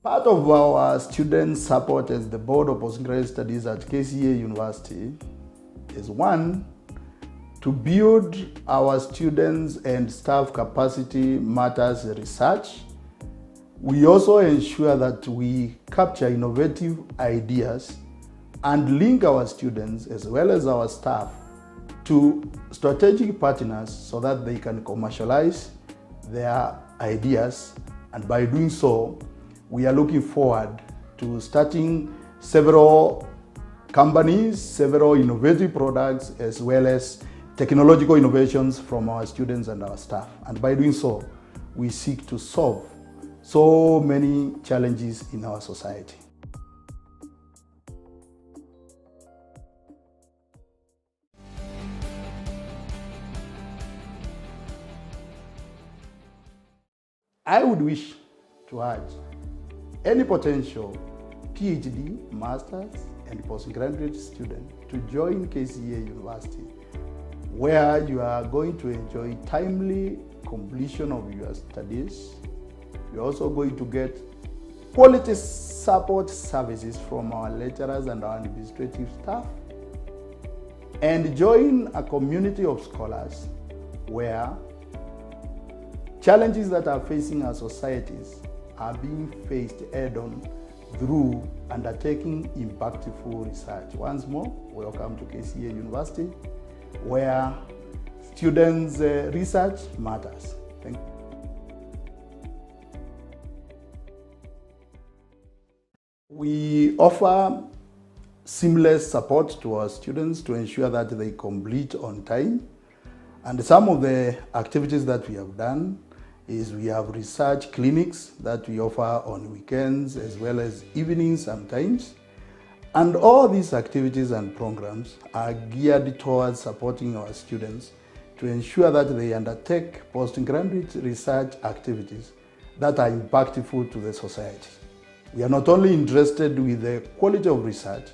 Part of our student support as the Board of Postgraduate Studies at KCA University is one, to build our students and staff capacity matters research. We also ensure that we capture innovative ideas and link our students as well as our staff to strategic partners so that they can commercialize their ideas, and by doing so, we are looking forward to starting several companies, several innovative products, as well as technological innovations from our students and our staff. And by doing so, we seek to solve so many challenges in our society. I would wish to urge any potential PhD, Masters, and postgraduate student to join KCA University, where you are going to enjoy timely completion of your studies. You're also going to get quality support services from our lecturers and our administrative staff, and join a community of scholars where challenges that are facing our societies are being faced head-on through undertaking impactful research. Once more, welcome to KCA University, where students' research matters. Thank you. We offer seamless support to our students to ensure that they complete on time. And some of the activities that we have done is we have research clinics that we offer on weekends as well as evenings sometimes. And all these activities and programs are geared towards supporting our students to ensure that they undertake postgraduate research activities that are impactful to the society. We are not only interested with the quality of research,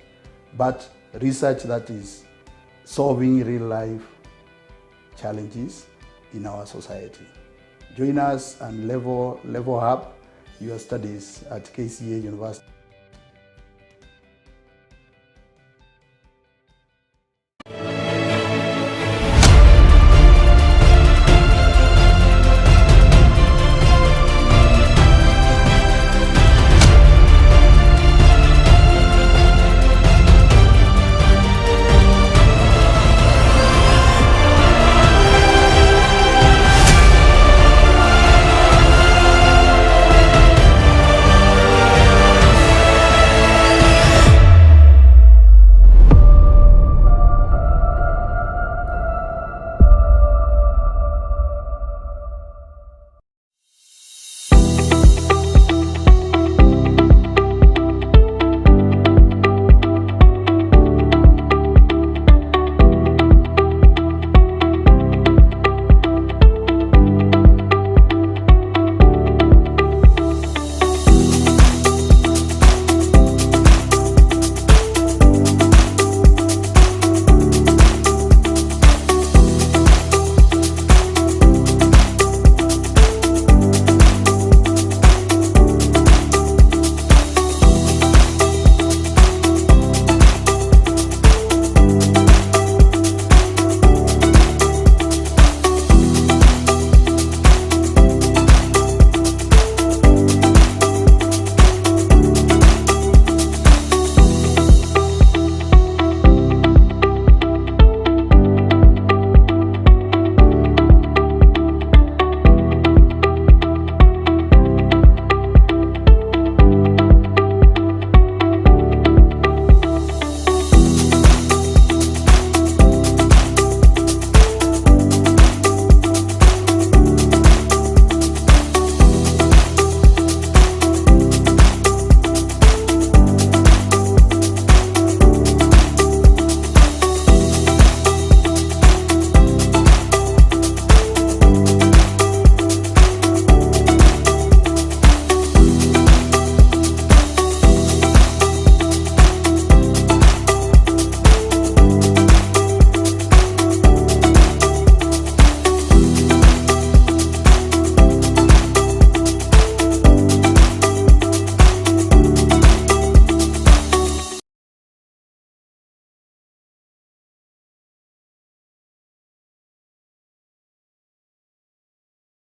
but research that is solving real-life challenges in our society. Join us and level up your studies at KCA University.